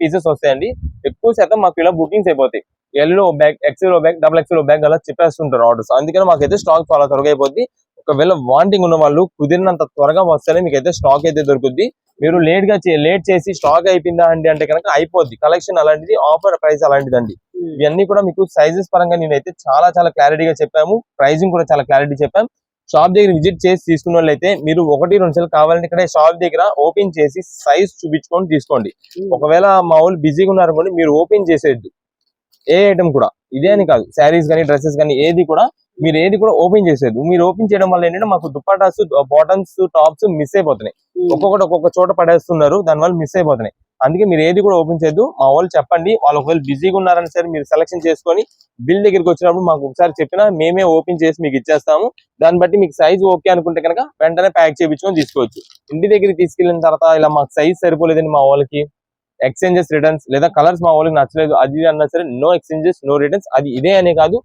పీసెస్ వస్తాయండి. ఎక్కువ శాతం మాకు ఇలా బుకింగ్స్ అయిపోతాయి. Yellow bag, XL bag, double XL bag అలా చెప్పేస్తుంటారు ఆర్డర్స్. అందుకని మాకైతే స్టాక్ చాలా త్వరగా అయిపోద్ది. ఒకవేళ వాంటింగ్ ఉన్న వాళ్ళు కుదిరినంత త్వరగా వస్తేనే మీకు అయితే స్టాక్ అయితే దొరుకుద్ది. మీరు లేట్ చేసి స్టాక్ అయిపోయిందా అండి అంటే కనుక అయిపోద్ది. కలెక్షన్ అలాంటిది, ఆఫర్ ప్రైస్ అలాంటిదండి. ఇవన్నీ కూడా మీకు సైజెస్ పరంగా నేనైతే చాలా క్లారిటీగా చెప్పాము. ప్రైజింగ్ కూడా చాలా క్లారిటీ చెప్పాము. షాప్ దగ్గర విజిట్ చేసి తీసుకున్న వాళ్ళైతే మీరు 1-2 సార్లు కావాలంటే ఇక్కడ షాప్ దగ్గర ఓపెన్ చేసి సైజ్ చూపించుకొని తీసుకోండి. ఒకవేళ మా వాళ్ళు బిజీగా ఉన్నారనుకోండి, మీరు ఓపెన్ చేసేయద్దు ఏ ఐటమ్ కూడా. ఇదే అని కాదు, శారీస్ కానీ డ్రెస్సెస్ కానీ మీరు ఏది కూడా ఓపెన్ చేసేది. మీరు ఓపెన్ చేయడం వల్ల ఏంటంటే మాకు దుప్పటాస్, బాటమ్స్, టాప్స్ మిస్ అయిపోతున్నాయి. ఒక్కొక్క చోట పడేస్తున్నారు, దానివల్ల మిస్ అయిపోతున్నాయి. అందుకే మీరు ఏది కూడా ఓపెన్ చేయొద్దు. మా వాళ్ళు చెప్పండి, వాళ్ళు ఒకవేళ బిజీగా ఉన్నారని సరే మీరు సెలెక్షన్ చేసుకొని బిల్ దగ్గరికి వచ్చినప్పుడు మాకు ఒకసారి చెప్పినా మేమే ఓపెన్ చేసి మీకు ఇచ్చేస్తాము. దాన్ని బట్టి మీకు సైజ్ ఓకే అనుకుంటే కనుక వెంటనే ప్యాక్ చేయించుకొని తీసుకోవచ్చు. ఇంటి దగ్గరికి తీసుకెళ్లిన తర్వాత ఇలా మాకు సైజ్ సరిపోలేదని మా వాళ్ళకి ఎక్స్చేంజెస్, రిటర్న్స్, లేదా కలర్స్ మా వాళ్ళకి నచ్చలేదు అది అన్నా సరే నో ఎక్స్చేంజెస్, నో రిటర్న్స్. అది ఇదే అనే కాదు,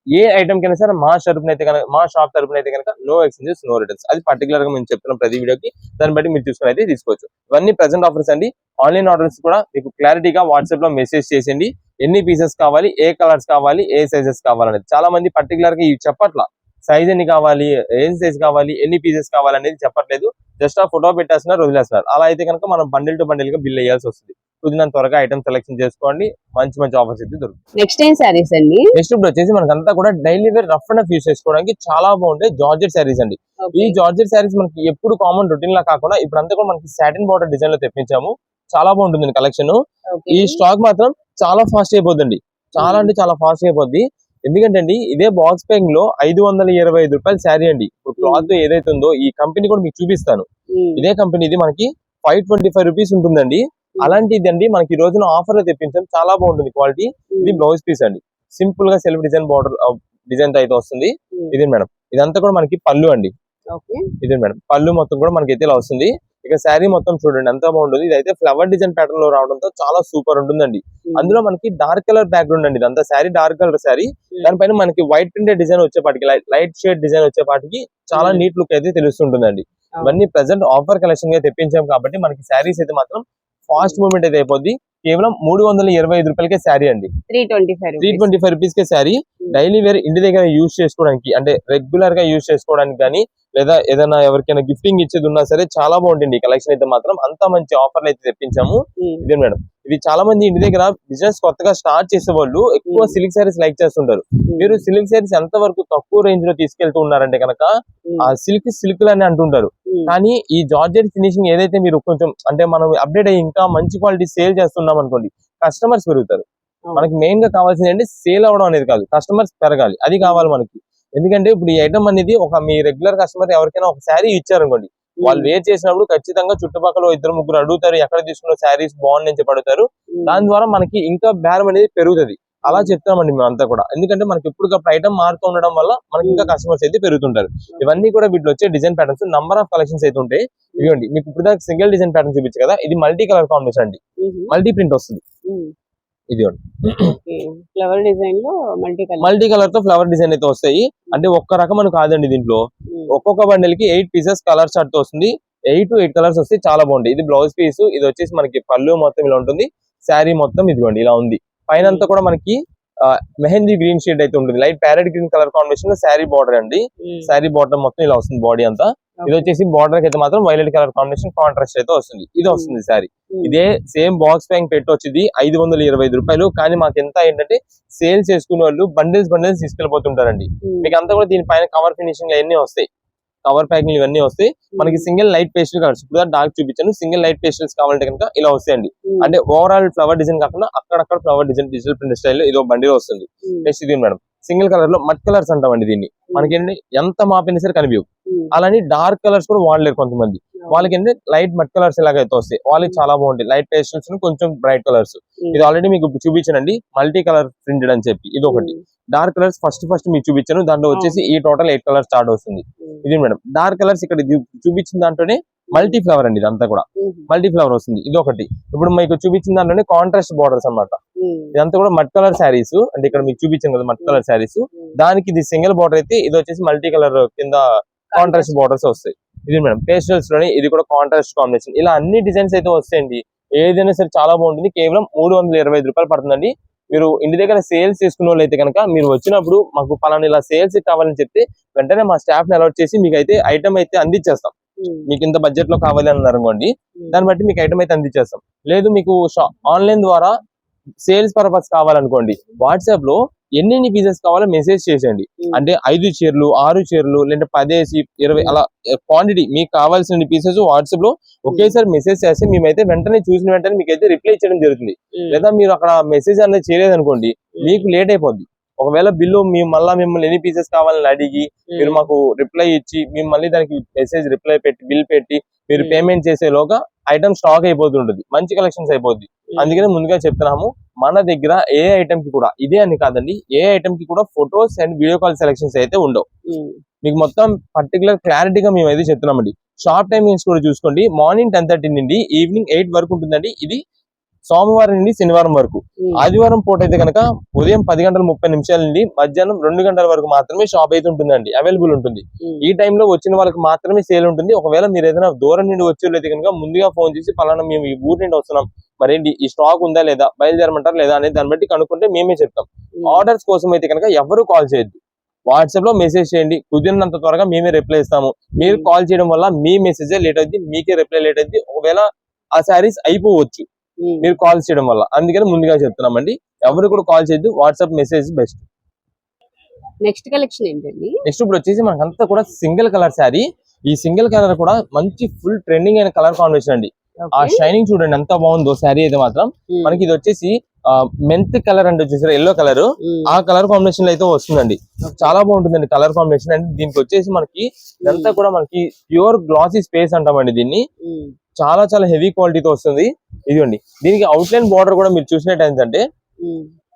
ఏ ఐటమ్ కైనా సరే మా షాప్ తరపున అయితే కనుక నో ఎక్స్చేంజెస్, నో రిటర్న్స్. అది పర్టికులర్ గా మేము చెప్తున్నాం ప్రతి వీడియోకి. దాన్ని బట్టి మీరు చూసుకుని అయితే తీసుకోవచ్చు. ఇవన్నీ ప్రెసెంట్ ఆఫర్స్ అండి. ఆన్లైన్ ఆర్డర్స్ కూడా మీకు క్లారిటీగా వాట్సాప్ లో మెసేజ్ చేసేయండి. ఎన్ని పీసెస్ కావాలి, ఏ కలర్స్ కావాలి, ఏ సైజెస్ కావాలనేది. చాలా మంది పర్టికులర్ గా ఇవి చెప్పట్లా. సైజ్ ఎన్ని కావాలి, ఏం సైజ్ కావాలి, ఎన్ని పీసెస్ కావాలి అనేది చెప్పట్లేదు. జస్ట్ ఆ ఫోటో పెట్టేస్తున్నారు, వదిలేస్తున్నారు. అలా అయితే కనుక మనం బండిల్ టు బండిల్ గా బిల్ వేయాల్సి వస్తుంది. కుదిరినంత త్వరగా ఐటమ్ సెలెక్షన్ చేసుకోండి, మంచి మంచి ఆఫర్స్ అయితే దొరుకుతుంది. నెక్స్ట్ ఏం సారీస్ అండి? నెక్స్ట్ ఇప్పుడు వచ్చేసి మనకంతా కూడా daily wear rough and use చేసుకోవడానికి చాలా బాగుంటాయి జార్జెట్ శారీస్ అండి. ఈ జార్జెట్ శారీస్ మనకి ఎప్పుడు కామన్ రొటీన్ లా కాకుండా ఇప్పుడు అంతా కూడా మనకి సాటిన్ బార్డర్ డిజైన్ లో తెప్పించాము. చాలా బాగుంటుంది కలెక్షన్. ఈ స్టాక్ మాత్రం చాలా ఫాస్ట్ అయిపోద్దండి, చాలా అంటే చాలా ఫాస్ట్ అయిపోద్ది. ఎందుకంటే అండి ఇదే బాక్స్ ప్యాకింగ్ లో 525 రూపాయల శారీ అండి. ఇప్పుడు క్లాత్ ఏదైతే ఉందో ఈ కంపెనీ కూడా మీకు చూపిస్తాను. ఇదే కంపెనీ ఇది మనకి 525 రూపీస్ ఉంటుందండి. అలాంటిది అండి మనకి ఈ రోజున ఆఫర్ లో తెప్పించాం, చాలా బాగుంటుంది క్వాలిటీ. ఇది బ్లౌజ్ పీస్ అండి, సింపుల్ గా సెల్ఫ్ డిజైన్ బార్డర్ డిజైన్ తో అయితే వస్తుంది. ఇది మేడం, ఇదంతా కూడా మనకి పళ్ళు అండి. ఇదే మేడం పళ్ళు మొత్తం కూడా మనకి అయితే ఇలా వస్తుంది. ఇక శారీ మొత్తం చూడండి ఎంత బాగుంటుంది. ఇదైతే ఫ్లవర్ డిజైన్ ప్యాటర్న్ లో రావడంతో చాలా సూపర్ ఉంటుందండి. అందులో మనకి డార్క్ కలర్ బ్యాక్గ్రౌండ్ అండి, ఇదంతా శారీ డార్క్ కలర్ శారీ. దానిపైన మనకి వైట్ ప్రింటెడ్ డిజైన్ వచ్చేపాటికి, లైట్ షేడ్ డిజైన్ వచ్చేపాటికి చాలా నీట్ లుక్ అయితే తెలుస్తుంటుందండి. ఇవన్నీ ప్రెసెంట్ ఆఫర్ కలెక్షన్ గా తెప్పించాం కాబట్టి మనకి శారీస్ అయితే మాత్రం ఫాస్ట్ మూవ్మెంట్ అయితే అయిపోద్ది. కేవలం 325 రూపాయలకే శారీ అండి. 325 రూపీస్ కే శారీ. డైలీ వేర్ ఇంటి దగ్గర యూజ్ చేసుకోవడానికి, అంటే రెగ్యులర్ గా యూజ్ చేసుకోవడానికి కానీ, లేదా ఏదైనా ఎవరికైనా గిఫ్టింగ్ ఇచ్చేది ఉన్నా సరే చాలా బాగుంటుంది ఈ కలెక్షన్ అయితే మాత్రం. అంత మంచి ఆఫర్లు అయితే తెప్పించాము. ఇదే మేడం, ఇది చాలా మంది ఇంటి దగ్గర బిజినెస్ కొత్తగా స్టార్ట్ చేసే వాళ్ళు ఎక్కువ సిల్క్ శారీస్ లైక్ చేస్తుంటారు. మీరు సిల్క్ శారీస్ ఎంత వరకు తక్కువ రేంజ్ లో తీసుకెళ్తూ ఉన్నారంటే కనుక ఆ సిల్క్ అని అంటుంటారు. కానీ ఈ జార్జెట్ ఫినిషింగ్ ఏదైతే మీరు కొంచెం అంటే మనం అప్డేట్ అయ్యి ఇంకా మంచి క్వాలిటీ సేల్ చేస్తున్నాం అనుకోండి, కస్టమర్స్ పెరుగుతారు. మనకి మెయిన్ గా కావాల్సింది అంటే సేల్ అవడం అనేది కాదు, కస్టమర్స్ పెరగాలి, అది కావాలి మనకి. ఎందుకంటే ఇప్పుడు ఈ ఐటమ్ అనేది ఒక మీ రెగ్యులర్ కస్టమర్ ఎవరికైనా ఒక శారీ ఇచ్చారనుకోండి, వాళ్ళు వేర్ చేసినప్పుడు ఖచ్చితంగా చుట్టుపక్కల 2-3 అడుగుతారు, ఎక్కడ తీసుకున్న శారీస్ బాగుంది అని పడుతారు. దాని ద్వారా మనకి ఇంకా బేరం అనేది పెరుగుతుంది. అలా చెప్తామండి మేము అంతా కూడా. ఎందుకంటే మనకి ఎప్పటికప్పుడు ఐటమ్ మారుతూ ఉండడం వల్ల మనకి ఇంకా కస్టమర్స్ అయితే పెరుగుతుంటారు. ఇవన్నీ కూడా వీటిలో వచ్చే design patterns number of collections అయితే ఉంటాయి. ఇవ్వండి మీకు ఇప్పుడు దాకా సింగిల్ డిజైన్ ప్యాటర్న్ చూపించు కదా, ఇది మల్టీ కలర్ కాంబినేషన్ అండి, మల్టీ ప్రింట్ వస్తుంది. ఇది ఫ్లవర్ డిజైన్ లో మల్టీ కలర్ తో ఫ్లవర్ డిజైన్ అయితే వస్తాయి. అంటే ఒక్క రకం అని కాదండి, దీంట్లో ఒక్కొక్క బండిల్ కి 8 పీసెస్ కలర్ చార్ట్ తో వస్తుంది. 8 to 8 కలర్స్ వస్తాయి, చాలా బాగుంది. ఇది బ్లౌజ్ పీస్, ఇది వచ్చేసి మనకి పళ్ళు మొత్తం ఇలా ఉంటుంది. శారీ మొత్తం ఇదిగోండి ఇలా ఉంది. పైన అంతా కూడా మనకి మెహందీ గ్రీన్ షేడ్ అయితే ఉంటుంది, light parrot green colour combination లో శారీ బార్డర్ అండి. శారీ బార్డర్ మొత్తం ఇలా వస్తుంది బాడీ అంతా. ఇది వచ్చేసి బార్డర్ అయితే మాత్రం వైలెట్ కలర్ కాంబినేషన్ కాంట్రాస్ట్ అయితే వస్తుంది. ఇది వస్తుంది శారీ. ఇదే సేమ్ బాక్స్ ప్యాకింగ్ పెట్టి వచ్చింది 525 రూపాయలు. కానీ మాకు ఎంత ఏంటంటే సేల్ చేసుకునే వాళ్ళు బండిల్స్ తీసుకెళ్లిపోతుంటారండి. మీకు అంతా కూడా దీనిపైన కవర్ ఫినిషింగ్ అన్ని వస్తాయి, కవర్ ప్యాకింగ్ ఇవన్నీ వస్తాయి. మనకి సింగిల్ లైట్ పేస్టల్ కలర్స్ ఇప్పుడు డార్క్ చూపించాను, సింగిల్ లైట్ పేస్టల్స్ కావాలంటే కనుక ఇలా వస్తాయండి. అంటే ఓవరాల్ ఫ్లవర్ డిజైన్ కాకుండా అక్కడక్కడ flower design digital print style ఇదో బండిలో వస్తుంది. నెక్స్ట్ ఇది మేడం సింగిల్ కలర్ లో మట్ కలర్స్ అంటామండి దీన్ని. మనకి ఏంటంటే ఎంత మాపినా సరే కనిపించవు. అలానే డార్క్ కలర్స్ కూడా వాడలేరు కొంతమంది, వాళ్ళకి ఏంటంటే లైట్ మట్ కలర్స్ ఎలాగైతే వస్తాయి వాళ్ళకి చాలా బాగుంటాయి. లైట్ పేస్టల్స్ కొంచెం బ్రైట్ కలర్స్. ఇది ఆల్రెడీ మీకు చూపించానండి మల్టీ కలర్ ప్రింటెడ్ అని చెప్పి. ఇది ఒకటి. డార్క్ కలర్స్ ఫస్ట్ మీకు చూపించాను, దాంట్లో వచ్చేసి ఈ టోటల్ 8 కలర్స్ స్టార్ట్ వస్తుంది. ఇది మేడం డార్క్ కలర్స్ ఇక్కడ చూపించిన దాంట్లోనే మల్టీ ఫ్లవర్ అండి, ఇదంతా కూడా మల్టీ ఫ్లవర్ వస్తుంది. ఇది ఒకటి. ఇప్పుడు మీకు చూపించిన దాంట్లోనే కాంట్రాస్ట్ బార్డర్స్ అన్నమాట. ఇదంతా కూడా మట్ కలర్ శారీస్, అంటే ఇక్కడ మీకు చూపించాను కదా మట్ కలర్ శారీస్, దానికి ఇది సింగిల్ బార్డర్ అయితే ఇది వచ్చేసి మల్టీ కలర్ కింద కాంట్రాస్ట్ బార్డర్స్ వస్తాయి. ఇది మేడం పేస్టల్స్ లోనే ఇది కూడా కాంట్రాస్ట్ కాంబినేషన్. ఇలా అన్ని డిజైన్స్ అయితే వస్తాయండి. ఏదైనా సరే చాలా బాగుంటుంది. కేవలం 325 రూపాయలు పడుతుందండి. మీరు ఇంటి దగ్గర సేల్స్ చేసుకునే వాళ్ళు అయితే కనుక మీరు వచ్చినప్పుడు మాకు పలానా ఇలా సేల్స్ కావాలని చెప్తే వెంటనే మా స్టాఫ్ ని అలౌట్ చేసి మీకు అయితే ఐటమ్ అయితే అందించేస్తాం. మీకు ఇంత బడ్జెట్ లో కావాలి అన్నారు అనుకోండి, దాన్ని బట్టి మీకు ఐటమ్ అయితే అందించేస్తాం. లేదు మీకు ఆన్లైన్ ద్వారా సేల్స్ పర్పస్ కావాలనుకోండి, వాట్సాప్ లో ఎన్ని పీసెస్ కావాలో మెసేజ్ చేసేయండి. అంటే 5 చీరలు 6 చీరలు లేదంటే 10 20 అలా క్వాంటిటీ మీకు కావాల్సిన పీసెస్ వాట్సాప్ లో ఒకేసారి మెసేజ్ చేస్తే మేమైతే వెంటనే చూసిన వెంటనే మీకు అయితే రిప్లై చేయడం జరుగుతుంది. లేదా మీరు అక్కడ మెసేజ్ అనేది చేయలేదనుకోండి, మీకు లేట్ అయిపోద్ది. ఒకవేళ బిల్లు మళ్ళీ మిమ్మల్ని ఎన్ని పీసెస్ కావాలని అడిగి మీరు మాకు రిప్లై ఇచ్చి మేము మళ్ళీ దానికి మెసేజ్ రిప్లై పెట్టి బిల్ పెట్టి మీరు పేమెంట్ చేసేలోగా ఐటమ్ స్టాక్ అయిపోతుంటది, మంచి కలెక్షన్స్ అయిపోద్ది. అందుకనే ముందుగా చెప్తున్నాము, మన దగ్గర ఏ ఐటమ్ కి కూడా ఇదే అని కాదండి, ఏ ఐటమ్ కి కూడా photos and video call selections అయితే ఉండవు. మీకు మొత్తం పర్టికులర్ క్లారిటీగా మేము అయితే చెప్తున్నామండి. షాప్ టైమింగ్స్ కూడా చూసుకోండి. మార్నింగ్ 10:30 నుండి ఈవినింగ్ 8 వరకు ఉంటుందండి. ఇది సోమవారం నుండి శనివారం వరకు. ఆదివారం పూట అయితే కనుక ఉదయం 10:30 నుండి మధ్యాహ్నం 2 గంటల వరకు మాత్రమే షాప్ అయితే ఉంటుందండి, అవైలబుల్ ఉంటుంది. ఈ టైంలో వచ్చిన వాళ్ళకి మాత్రమే సేల్ ఉంటుంది. ఒకవేళ మీరు ఏదైనా దూరం నుండి వచ్చేట్లయితే కనుక ముందుగా ఫోన్ చేసి పలానా మేము ఈ ఊరి నుండి వస్తున్నాం, మరేంటి ఈ స్టాక్ ఉందా లేదా, బయలుదేరమంటారు లేదా అనేది దాన్ని బట్టి కనుక్కుంటే మేమే చెప్తాం. ఆర్డర్స్ కోసం అయితే కనుక ఎవరు కాల్ చేయొద్దు. వాట్సాప్ లో మెసేజ్ చేయండి, కుదిరినంత త్వరగా మేమే రిప్లై ఇస్తాము. మీరు కాల్ చేయడం వల్ల మీ మెసేజ్ లేట్ అవుతుంది, మీకే రిప్లై లేట్ అవుతుంది. ఒకవేళ ఆ శారీస్ అయిపోవచ్చు మీరు కాల్ చేయడం వల్ల, అందుకని ముందుగా చెప్తున్నామండి. ఎవరు కూడా కాల్ చేయొద్దు, WhatsApp message best. Next collection ఏంటండి? నెక్స్ట్ ఇప్పుడు వచ్చేసి మనకంతా కూడా సింగిల్ కలర్ శారీ. ఈ సింగిల్ కలర్ కూడా మంచి ఫుల్ ట్రెండింగ్ అయిన కలర్ కాంబినేషన్ అండి. ఆ షైనింగ్ చూడండి ఎంత బాగుందో శారీ అయితే మాత్రం. మనకి ఇది వచ్చేసి మెంత్ కలర్ అంటే వచ్చేసి ఎల్లో కలర్, ఆ కలర్ కాంబినేషన్ లో అయితే వస్తుందండి. చాలా బాగుంటుందండి కలర్ కాంబినేషన్. అండ్ దీనికి వచ్చేసి మనకి ఇదంతా కూడా మనకి ప్యూర్ గ్లాసీ స్పేస్ అంటామండి దీన్ని. చాలా చాలా హెవీ క్వాలిటీతో వస్తుంది. ఇదిగోండి, దీనికి అవుట్ లైన్ బార్డర్ కూడా మీరు చూసినట్టు ఏంటంటే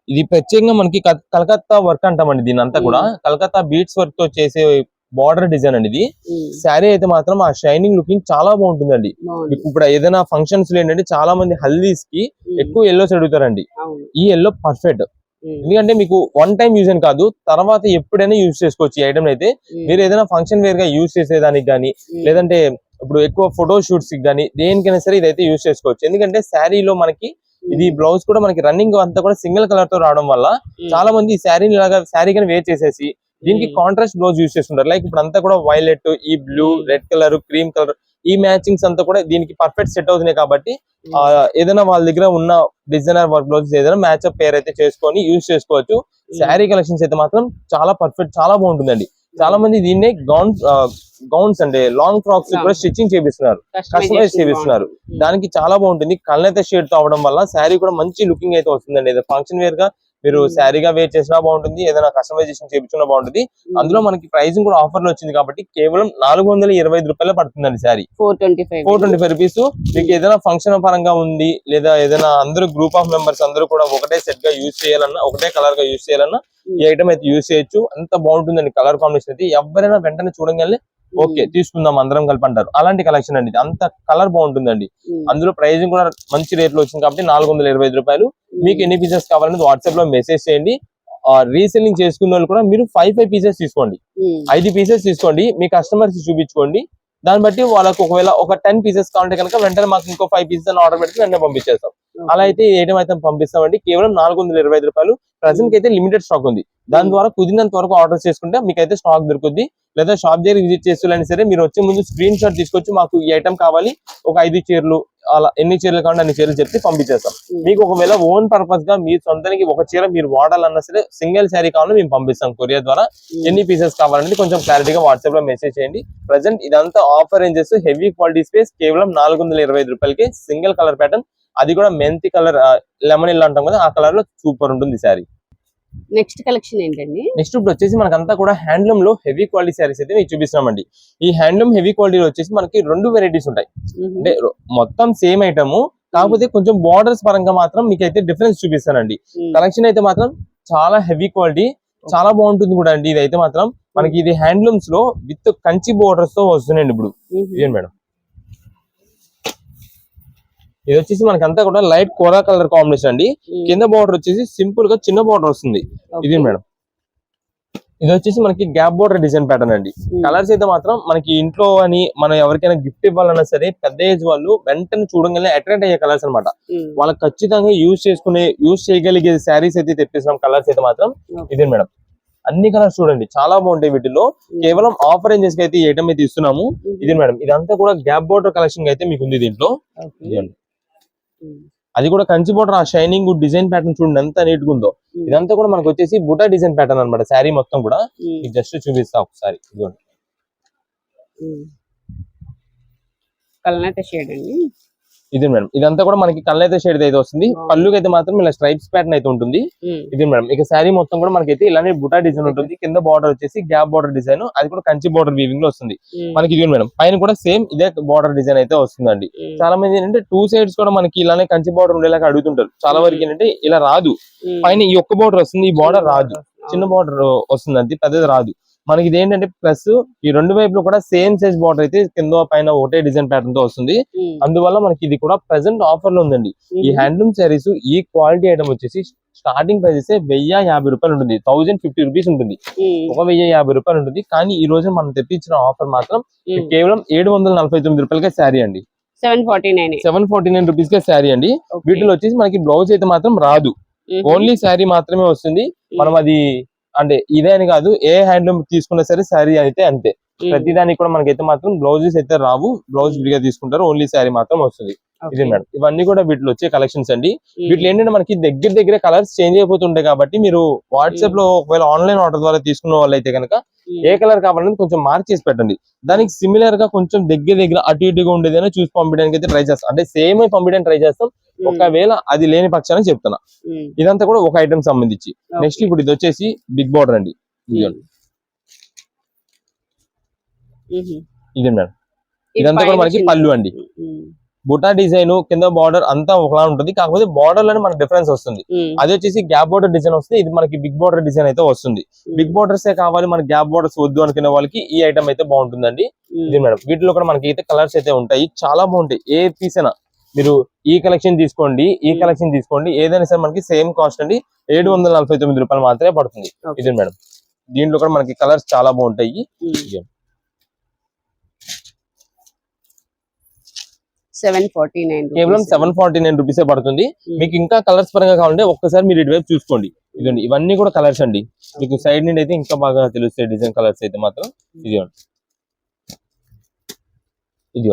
ఇది ప్రత్యేకంగా మనకి కలకత్తా వర్క్ అంటామండి. దీని అంతా కూడా కలకత్తా బీట్స్ వర్క్ తో చేసే బార్డర్ డిజైన్ అండి ఇది. శారీ అయితే మాత్రం ఆ షైనింగ్ లుకింగ్ చాలా బాగుంటుందండి. ఇప్పుడు ఏదైనా ఫంక్షన్స్ లో ఏంటంటే చాలా మంది హల్దీస్ కి ఎక్కువ ఎల్లోస్ అడుగుతారండి. ఈ ఎల్లో పర్ఫెక్ట్, ఎందుకంటే మీకు వన్ టైం యూజ్ అని కాదు, తర్వాత ఎప్పుడైనా యూజ్ చేసుకోవచ్చు. ఈ ఐటమ్ అయితే మీరు ఏదైనా ఫంక్షన్ వేర్ గా యూజ్ చేసేదానికి కానీ, లేదంటే ఇప్పుడు ఎక్కువ ఫోటో షూట్స్ కి కానీ దేనికైనా సరే ఇదైతే యూజ్ చేసుకోవచ్చు. ఎందుకంటే శారీలో మనకి ఇది బ్లౌజ్ కూడా మనకి రన్నింగ్ అంతా కూడా సింగిల్ కలర్ తో రావడం వల్ల చాలా మంది ఈ శారీని లాగా శారీ కానీ వేర్ చేసేసి దీనికి కాంట్రాస్ట్ బ్లౌజ్ యూజ్ చేస్తుంటారు. లైక్ ఇప్పుడు అంతా కూడా వైలెట్, ఈ blue, red colour, cream colour, ఈ మ్యాచింగ్స్ అంతా కూడా దీనికి పర్ఫెక్ట్ సెట్ అవుతున్నాయి. కాబట్టి ఏదైనా వాళ్ళ దగ్గర ఉన్న డిజైనర్ వర్క్ బ్లౌజెస్ ఏదైనా మ్యాచ్అప్ పేర్ అయితే చేసుకొని యూజ్ చేసుకోవచ్చు. శారీ కలెక్షన్స్ అయితే మాత్రం చాలా పర్ఫెక్ట్, చాలా బాగుంటుందండి. చాలా మంది దీన్నే గౌన్స్ అంటే లాంగ్ ఫ్రాక్స్ కూడా స్టిచ్చింగ్ చేపిస్తున్నారు, కస్టమైజ్ చేపిస్తున్నారు. దానికి చాలా బాగుంటుంది. కళ్ళైతే షేడ్ తో అవడం వల్ల శారీ కూడా మంచి లుకింగ్ అయితే వస్తుందండి. ఏదో ఫంక్షన్ వేర్ గా మీరు శారీగా వేర్ చేసినా బాగుంటుంది, ఏదైనా కస్టమైజేషన్ చేయించుకున్నా బాగుంటుంది. అందులో మనకి ప్రైసింగ్ కూడా ఆఫర్ లో వచ్చింది కాబట్టి కేవలం 425 రూపాయలు పడుతుందండి శారీ. 425 రూపీస్. మీకు ఏదైనా ఫంక్షన్ పరంగా ఉంది, లేదా ఏదైనా అందరూ గ్రూప్ ఆఫ్ మెంబర్స్ అందరూ కూడా ఒకటే సెట్ గా యూజ్ చేయాలన్నా, ఒకటే కలర్ గా యూజ్ చేయాలన్నా ఈ ఐటమ్ అయితే యూజ్ చేయొచ్చు. అంత బాగుంటుందండి కలర్ కాంబినేషన్ అయితే. ఎవరైనా వెంటనే చూడగానే ఓకే తీసుకుందాం అందరం కలిపి అంటారు. అలాంటి కలెక్షన్ అండి, అంత కలర్ బాగుంటుందండి. అందులో ప్రైజింగ్ కూడా మంచి రేట్ లో వచ్చింది కాబట్టి 425 రూపాయలు. మీకు ఎన్ని పీసెస్ కావాలని వాట్సాప్ లో మెసేజ్ చేయండి. రీసెల్లింగ్ చేసుకున్న వాళ్ళు కూడా మీరు 5 పీసెస్ తీసుకోండి, 5 పీసెస్ తీసుకోండి, మీ కస్టమర్స్ చూపించుకోండి. దాన్ని బట్టి వాళ్ళకి ఒకవేళ ఒక 10 పీసెస్ కావాలంటే కనుక వెంటనే మాకు ఇంకో 5 పీసెస్ అని ఆర్డర్ పెడితే వెంటనే పంపించేస్తాం. అలా అయితే ఏటం అయితే పంపిస్తామండి. కేవలం 425 రూపాయలు. ప్రెసెంట్ అయితే లిమిటెడ్ స్టాక్ ఉంది. దాని ద్వారా కుదిరినంత వరకు ఆర్డర్ చేసుకుంటే మీకు అయితే స్టాక్ దొరుకుద్ది. లేదా షాప్ దగ్గర విజిట్ చేయాలని సరే మీరు వచ్చే ముందు స్క్రీన్ షాట్ తీసుకొచ్చి మాకు ఈ ఐటమ్ కావాలి, ఒక 5 చీరలు, అలా ఎన్ని చీరలు కావాలంటే అన్ని చీరలు చెప్తే పంపించేస్తాం. మీకు ఒకవేళ ఓన్ పర్పస్ గా మీ సొంతానికి ఒక చీర మీరు వాడాలన్నా సరే సింగిల్ శారీ కావాలని మేము పంపిస్తాం కొరియర్ ద్వారా. ఎన్ని పీసెస్ కావాలంటే కొంచెం క్లారిటీగా వాట్సాప్ లో మెసేజ్ చేయండి. ప్రెసెంట్ ఇదంతా offer ranges, heavy quality space, కేవలం 425 రూపాయలకి సింగిల్ కలర్ ప్యాటర్న్, అది కూడా మెంతి కలర్, లెమన్ ఇల్లు అంటాం కదా ఆ కలర్ లో సూపర్ ఉంటుంది శారీ. నెక్స్ట్ కలెక్షన్ ఏంటండి? నెక్స్ట్ ఇప్పుడు వచ్చేసి మనకంతా కూడా హ్యాండ్లూమ్ లో హెవీ క్వాలిటీ శారీస్ అయితే మీకు చూపిస్తున్నామండి. ఈ హ్యాండ్లూమ్ హెవీ క్వాలిటీలో వచ్చేసి మనకి 2 వెరైటీస్ ఉంటాయి. అంటే మొత్తం సేమ్ ఐటమ్, కాకపోతే కొంచెం బార్డర్స్ పరంగా మాత్రం మీకు అయితే డిఫరెన్స్ చూపిస్తానండి. కలెక్షన్ అయితే మాత్రం చాలా హెవీ క్వాలిటీ, చాలా బాగుంటుంది కూడా అండి. ఇది అయితే మాత్రం మనకి ఇది హ్యాండ్లూమ్స్ లో విత్ కంచి బోర్డర్స్ తో వస్తున్నాయండి. ఇప్పుడు ఇదేం మేడం, ఇది వచ్చేసి మనకంతా కూడా లైట్ కోరా కలర్ కాంబినేషన్ అండి. కింద బార్డర్ వచ్చేసి సింపుల్ గా చిన్న బార్డర్ వస్తుంది. ఇది మేడం, ఇది వచ్చేసి మనకి గ్యాప్ బోర్డర్ డిజైన్ ప్యాటర్న్ అండి. కలర్స్ అయితే మాత్రం మనకి ఇంట్లో అని మనం ఎవరికైనా గిఫ్ట్ ఇవ్వాలన్నా సరే పెద్ద ఏజ్ వాళ్ళు వెంటనే చూడగానే అట్రాక్ట్ అయ్యే కలర్స్ అనమాట. వాళ్ళకి ఖచ్చితంగా యూజ్ చేయగలిగే శారీస్ అయితే తెప్పిస్తున్నాం. కలర్స్ అయితే మాత్రం ఇదే మేడం, అన్ని కలర్స్ చూడండి చాలా బాగుంటాయి. వీటిలో కేవలం ఆఫర్ రేంజెస్ కి అయితే ఈ ఐటమ్ అయితే ఇస్తున్నాము. ఇది మేడం, ఇదంతా కూడా గ్యాప్ బోర్డర్ కలెక్షన్ అయితే మీకు ఉంది దీంట్లో. అది కూడా కంచి బోర్డర్, ఆ షైనింగ్ డిజైన్ ప్యాటర్న్ చూడండి ఎంత నీట్ గా ఉందో. ఇదంతా కూడా మనకు వచ్చేసి బుటా డిజైన్ ప్యాటర్న్ అనమాట. శారీ మొత్తం కూడా జస్ట్ చూపిస్తా ఒకసారి. కల్నేత షేడ్ అండి ఇది మేడం, ఇదంతా కూడా మనకి కళ్ళైతే షేడ్ అయితే వస్తుంది. పళ్ళుకి అయితే మాత్రం ఇలా స్ట్రైప్స్ ప్యాటర్న్ అయితే ఉంటుంది. ఇది మేడం, ఇక శారీ మొత్తం కూడా మనకైతే ఇలానే బుటా డిజైన్ ఉంటుంది. కింద బార్డర్ వచ్చేసి గ్యాప్ బార్డర్ డిజైన్, అది కూడా కంచి బార్డర్ వీవింగ్ లో వస్తుంది మనకి. ఇది మేడం, పైన కూడా సేమ్ ఇదే బార్డర్ డిజైన్ అయితే వస్తుందండి. చాలా మంది ఏంటంటే 2 సైడ్స్ కూడా మనకి ఇలానే కంచి బార్డర్ ఉండేలాగా అడుగుతుంటారు. చాలా వరకు ఏంటంటే ఇలా రాదు, పైన ఈ ఒక్క బార్డర్ వస్తుంది, ఈ బార్డర్ రాదు, చిన్న బార్డర్ వస్తుంది, అంతే పెద్దది రాదు మనకి. ఇది ఏంటంటే ప్లస్ ఈ 2 వైపులు కూడా సేమ్ సైజ్ బార్డర్ అయితే కింద పైన ఒకటే డిజైన్ ప్యాటర్న్ తో వస్తుంది. అందువల్ల మనకి ఇది కూడా ప్రెసెంట్ ఆఫర్ లో ఉందండి. ఈ హ్యాండ్లూమ్ శారీస్ ఈ క్వాలిటీ ఐటమ్ వచ్చేసి స్టార్టింగ్ ప్రైస్ 1050 రూపాయలు ఉంటుంది, 1050 రూపీస్ ఉంటుంది, 1050 రూపాయలు ఉంటుంది. కానీ ఈ రోజు మనం తెప్పించిన ఆఫర్ మాత్రం కేవలం 749 రూపాయలకే శారీ అండి. 749 రూపీస్ కే శారీ అండి. వీటిలో వచ్చేసి మనకి బ్లౌజ్ అయితే మాత్రం రాదు, ఓన్లీ శారీ మాత్రమే వస్తుంది. మనం అది అంటే ఇదే అని కాదు, ఏ హ్యాండ్లూమ్ తీసుకున్నా సరే శారీ అయితే అంతే. ప్రతి దానికి కూడా మనకైతే మాత్రం బ్లౌజెస్ అయితే రావు, బ్లౌజ్ విడిగా తీసుకుంటారు, ఓన్లీ శారీ మాత్రం వస్తుంది. ఇది మేడం, ఇవన్నీ కూడా వీటిలో వచ్చే కలెక్షన్స్ అండి. వీటిలో ఏంటంటే మనకి దగ్గర కలర్స్ చేంజ్ అయిపోతుంటాయి కాబట్టి మీరు వాట్సాప్ లో ఒకవేళ ఆన్లైన్ ఆర్డర్ ద్వారా తీసుకున్న వాళ్ళు అయితే కనుక ఏ కలర్ కావాలని కొంచెం మార్క్ చేసి పెట్టండి. దానికి సిమిలర్ గా కొంచెం దగ్గర అటు ఇటుగా ఉండేదైనా చూసి పంపించడానికి అయితే ట్రై చేస్తాం, అంటే సేమ్ పంపించడానికి ట్రై చేస్తాం. ఒకవేళ అది లేని పక్షాన్ని చెప్తున్నా. ఇదంతా కూడా ఒక ఐటమ్ సంబంధించి. నెక్స్ట్ ఇప్పుడు ఇది వచ్చేసి బిగ్ బార్డర్ అండి. ఇది మేడం, ఇదంతా కూడా మనకి పళ్ళు అండి. బుటా డిజైన్ కింద బార్డర్ అంతా ఒకలా ఉంటుంది, కాకపోతే బార్డర్ లోనే మనకి డిఫరెన్స్ వస్తుంది. అది వచ్చేసి గ్యాప్ బార్డర్ డిజైన్ వస్తుంది, ఇది మనకి బిగ్ బార్డర్ డిజైన్ అయితే వస్తుంది. బిగ్ బార్డర్స్ కావాలి, మనకి గ్యాప్ బార్డర్స్ వద్దు అనుకునే వాళ్ళకి ఈ ఐటమ్ అయితే బాగుంటుందండి. ఇది మేడం, వీటిలో కూడా మనకి అయితే కలర్స్ అయితే ఉంటాయి, చాలా బాగుంటాయి. ఏ పీస్ అయినా మీరు ఈ కలెక్షన్ తీసుకోండి, ఈ కలెక్షన్ తీసుకోండి, ఏదైనా సరే మనకి సేమ్ కాస్ట్ అండి, 749 రూపాయలు మాత్రమే పడుతుంది. ఇది మేడం, దీంట్లో కూడా మనకి కలర్స్ చాలా బాగుంటాయి. కేవలం 749 రూపీస్ పడుతుంది. మీకు ఇంకా కలర్స్ పరంగా కావాలంటే ఒక్కసారి మీరు ఇటువైపు చూసుకోండి. ఇదండి, ఇవన్నీ కూడా కలర్స్ అండి. మీకు సైడ్ నుండి అయితే ఇంకా బాగా తెలుస్తాయి డిజైన్ కలర్స్ అయితే మాత్రం. ఇది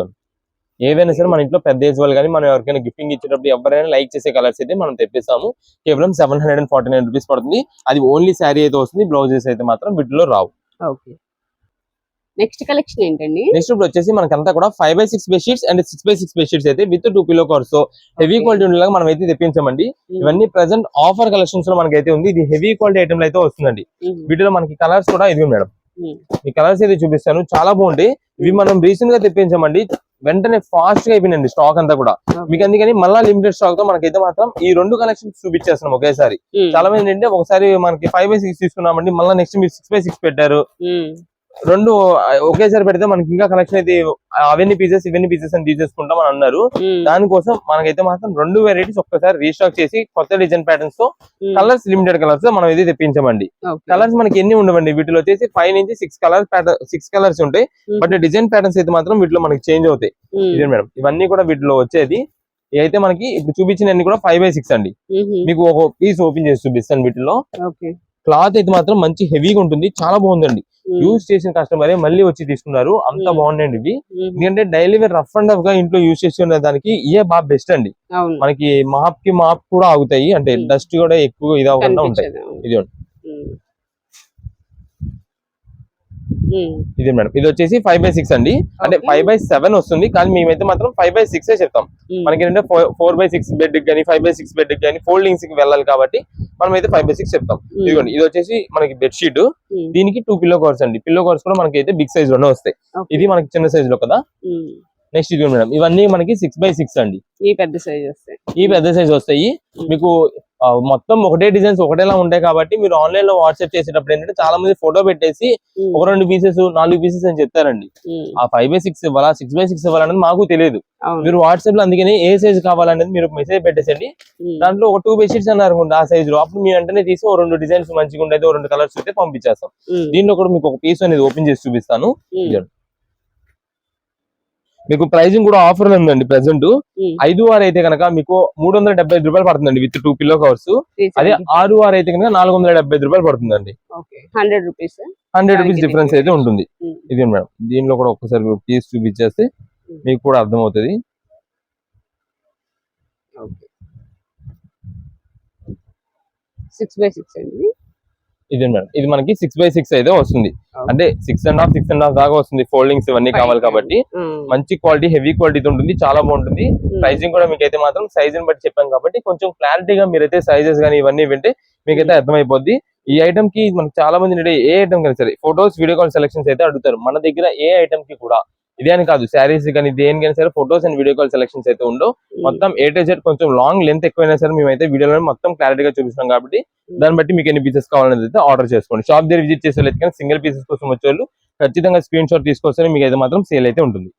ఏవైనా సరే మన ఇంట్లో పెద్ద ఏజ్ వాళ్ళు కానీ మనం ఎవరికైనా గిఫ్టింగ్ ఇచ్చేటప్పుడు ఎవరైనా లైక్ చేసే కలర్స్ అయితే మనం తెప్పిస్తాము. కేవలం 749 రూపీస్ పడుతుంది. అది ఓన్లీ శారీ అయితే వస్తుంది, బ్లౌజెస్ అయితే మాత్రం వీటిలో రావు. నెక్స్ట్ కలెక్షన్ ఏంటండి? నెక్స్ట్ ఇప్పుడు వచ్చేసి మనకంతా కూడా 5x6 bedsheets and 6x6 bedsheets అయితే with 2 pillow covers heavy quality ఉండేలాగా మనం అయితే తెప్పించామండి. ఇవన్నీ ప్రెసెంట్ ఆఫర్ కలెక్షన్స్ లో మనకైతే ఉంది. ఇది హెవీ క్వాలిటీ ఐటమ్ అయితే వస్తుందండి. వీటిలో మనకి కలర్స్ కూడా ఇది మేడం, ఈ కలర్స్ అయితే చూపిస్తాను, చాలా బాగుంటాయి. ఇవి మనం రీసెంట్ గా తెప్పించామండి, వెంటనే ఫాస్ట్ గా అయిపోయిందండి స్టాక్ అంతా కూడా. మీకు అందుకని మళ్ళీ లిమిటెడ్ స్టాక్ తో మనకైతే మాత్రం ఈ 2 కలెక్షన్స్ చూపించేస్తున్నాం ఒకేసారి. చాలా మంది ఏంటంటే ఒకసారి మనకి 5x6 తీసుకున్నామండి, మళ్ళీ నెక్స్ట్ మీరు 6x6 పెట్టారు, 2 ఒకేసారి పెడితే మనకి ఇంకా కలెక్షన్ అయితే అవన్నీ పీసెస్ ఇవన్నీ పీసెస్ అని తీసేసుకుంటాం అని అన్నారు. దానికోసం మనకైతే మాత్రం 2 వెరైటీస్ ఒక్కసారి రీస్టాక్ చేసి కొత్త డిజైన్ ప్యాటర్న్స్ తో కలర్స్ లిమిటెడ్ కలర్స్ మనం అయితే తెప్పించామండి. కలర్స్ మనకి ఎన్ని ఉండవండి, వీటిలో వచ్చేసి 5 నుంచి 6 కలర్స్ ఉంటాయి. బట్ డిజైన్ ప్యాటర్న్స్ అయితే మాత్రం వీటిలో మనకి చేంజ్ అవుతాయి. ఇదే మేడం, ఇవన్నీ కూడా వీటిలో వచ్చేది. అయితే మనకి ఇప్పుడు చూపించిన కూడా 5x6 అండి. మీకు ఒక పీస్ ఓపెన్ చేసి చూపిస్తాను. వీటిలో క్లాత్ అయితే మాత్రం మంచి హెవీగా ఉంటుంది, చాలా బాగుందండి. యూజ్ చేసిన కస్టమరే మళ్ళీ వచ్చి తీసుకున్నారు, అంత బాగున్నాయండి ఇవి. ఎందుకంటే daily wear rough and rough గా ఇంట్లో యూజ్ చేసుకునే దానికి ఇవే బాగా బెస్ట్ అండి. మనకి మాప్ కూడా ఆగుతాయి, అంటే డస్ట్ కూడా ఎక్కువ ఇది అవ్వకుండా ఉంటాయి. ఇది ఇది మేడం, ఇది వచ్చేసి 5x6 అండి. అంటే 5x7 వస్తుంది, కానీ మేమైతే మాత్రం 5x6 చెప్తాం. మనకి ఏంటంటే 4x6 బెడ్ కానీ 5x6 బెడ్ కానీ ఫోల్డింగ్స్ కి వెళ్ళాలి కాబట్టి మనం అయితే 5x6 చెప్తాం. ఇదిగోండి, ఇది వచ్చేసి మనకి బెడ్షీట్, దీనికి 2 పిల్లో కవర్స్ అండి. పిల్లో కవర్స్ కూడా మనకి అయితే బిగ్ సైజ్ లోనే వస్తాయి, ఇది మనకి చిన్న సైజ్ లో కదా. నెక్స్ట్ ఇది మేడం, ఇవన్నీ మనకి 6x6 అండి. ఈ పెద్ద సైజ్ వస్తాయి. మీకు మొత్తం ఒకటే డిజైన్స్ ఒకటేలా ఉంటాయి కాబట్టి మీరు ఆన్లైన్ లో వాట్సాప్ చేసేటప్పుడు ఏంటంటే చాలా మంది ఫోటో పెట్టేసి 1-2 పీసెస్ 4 పీసెస్ అని చెప్తారండి. ఆ 5x6 ఇవ్వాలా 6x6 ఇవ్వాలనేది మాకు తెలియదు. మీరు వాట్సాప్ లో అందుకని ఏ సైజ్ కావాలనేది మీరు మెసేజ్ పెట్టేసండి. దాంట్లో ఒక 2 బెడ్షీట్స్ అన్నారు ఆ సైజ్ లో, అప్పుడు మీ వెంటనే తీసి 2 డిజైన్స్ మంచిగా ఉండేది 2 కలర్స్ అయితే పంపించేస్తాం. దీంట్లో కూడా మీకు ఒక పీస్ అనేది ఓపెన్ చేసి చూపిస్తాను. మీకు ప్రైజింగ్ కూడా ఆఫర్ ఉందండి. ప్రెసెంట్ 5R అయితే కనుక మీకు 375 రూపాయలు పడుతుందండి విత్ 2 పిల్లో కవర్స్. అదే 6R అయితే కనుక 475 రూపాయలు పడుతుందండి. 100 రూపీస్ డిఫరెన్స్ అయితే ఉంటుంది. ఇది మేడం, దీనిలో కూడా ఒక్కసారి పీస్ చూపించేస్తే మీకు కూడా అర్థమవుతుంది. ఇది మేడం, ఇది మనకి 6x6 అయితే వస్తుంది. అంటే 6.5 దాకా వస్తుంది. ఫోల్డింగ్స్ ఇవన్నీ కావాలి కాబట్టి మంచి క్వాలిటీ హెవీ క్వాలిటీ ఉంటుంది, చాలా బాగుంటుంది. ప్రైజింగ్ కూడా మీకైతే మాత్రం సైజ్ ని బట్టి చెప్పాం కాబట్టి కొంచెం క్లారిటీగా మీరైతే సైజెస్ కానీ ఇవన్నీ వింటే మీకైతే అర్థమైపోద్ది. ఈ ఐటమ్ కి మనకి చాలా మంది ఏ ఐటమ్ కానీ సరే ఫోటోస్ వీడియో కాల్ సెలెక్షన్స్ అయితే అడుగుతారు. మన దగ్గర ఏ ఐటమ్ కి కూడా ఇదే అని కాదు, శారీస్ కానీ దేనికైనా సరే photos and video call selections అయితే ఉండవు. మొత్తం A to Z కొంచెం లాంగ్ లెంత్ ఎక్కువైనా సరే మేమైతే వీడియోలో మొత్తం క్లారిటీగా చూపిస్తాం కాబట్టి దాన్ని బట్టి మీకు ఎన్ని పీసెస్ కావాలనేది అయితే ఆర్డర్ చేసుకోండి. షాప్ దగ్గర విజిట్ చేసే వాళ్ళు కానీ సింగిల్ పీసెస్ కోసం వచ్చేవాళ్ళు ఖచ్చితంగా స్క్రీన్ షాట్ తీసుకొస్తే మీకు అయితే మాత్రం సేల్ అయితే ఉంటుంది.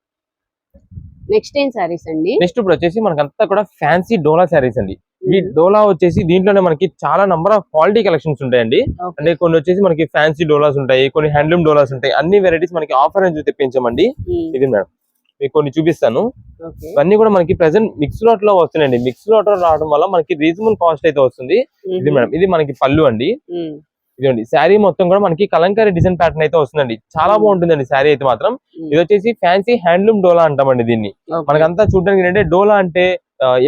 నెక్స్ట్ ఏం సారీస్ అండి? నెక్స్ట్ ఇప్పుడు వచ్చేసి మనకంతా కూడా ఫ్యాన్సీ డోలా సారీస్ అండి. ఈ డోలా వచ్చేసి దీంట్లోనే మనకి చాలా నంబర్ ఆఫ్ క్వాలిటీ కలెక్షన్స్ ఉంటాయండి. అంటే కొన్ని వచ్చేసి మనకి ఫ్యాన్సీ డోలాస్ ఉంటాయి, కొన్ని హ్యాండ్లూమ్ డోలాస్ ఉంటాయి. అన్ని వెరైటీస్ మనకి ఆఫర్ అనేది తెప్పించామండి. ఇది మేడం, మీకు కొన్ని చూపిస్తాను. ఇవన్నీ కూడా మనకి ప్రెసెంట్ మిక్స్ లాట్ లో వస్తున్నాయండి. మిక్స్ లాట్ లో రావడం వల్ల మనకి రీజనబుల్ కాస్ట్ అయితే వస్తుంది. ఇది మేడం, ఇది మనకి పళ్ళు అండి. ఇదండి శారీ మొత్తం కూడా మనకి కలంకారీ డిజైన్ ప్యాటర్న్ అయితే వస్తుందండి. చాలా బాగుంటుందండి శారీ అయితే మాత్రం. ఇది వచ్చేసి ఫ్యాన్సీ హ్యాండ్లూమ్ డోలా అంటామండి దీన్ని. మనకంతా చూడడానికి ఏంటంటే డోలా అంటే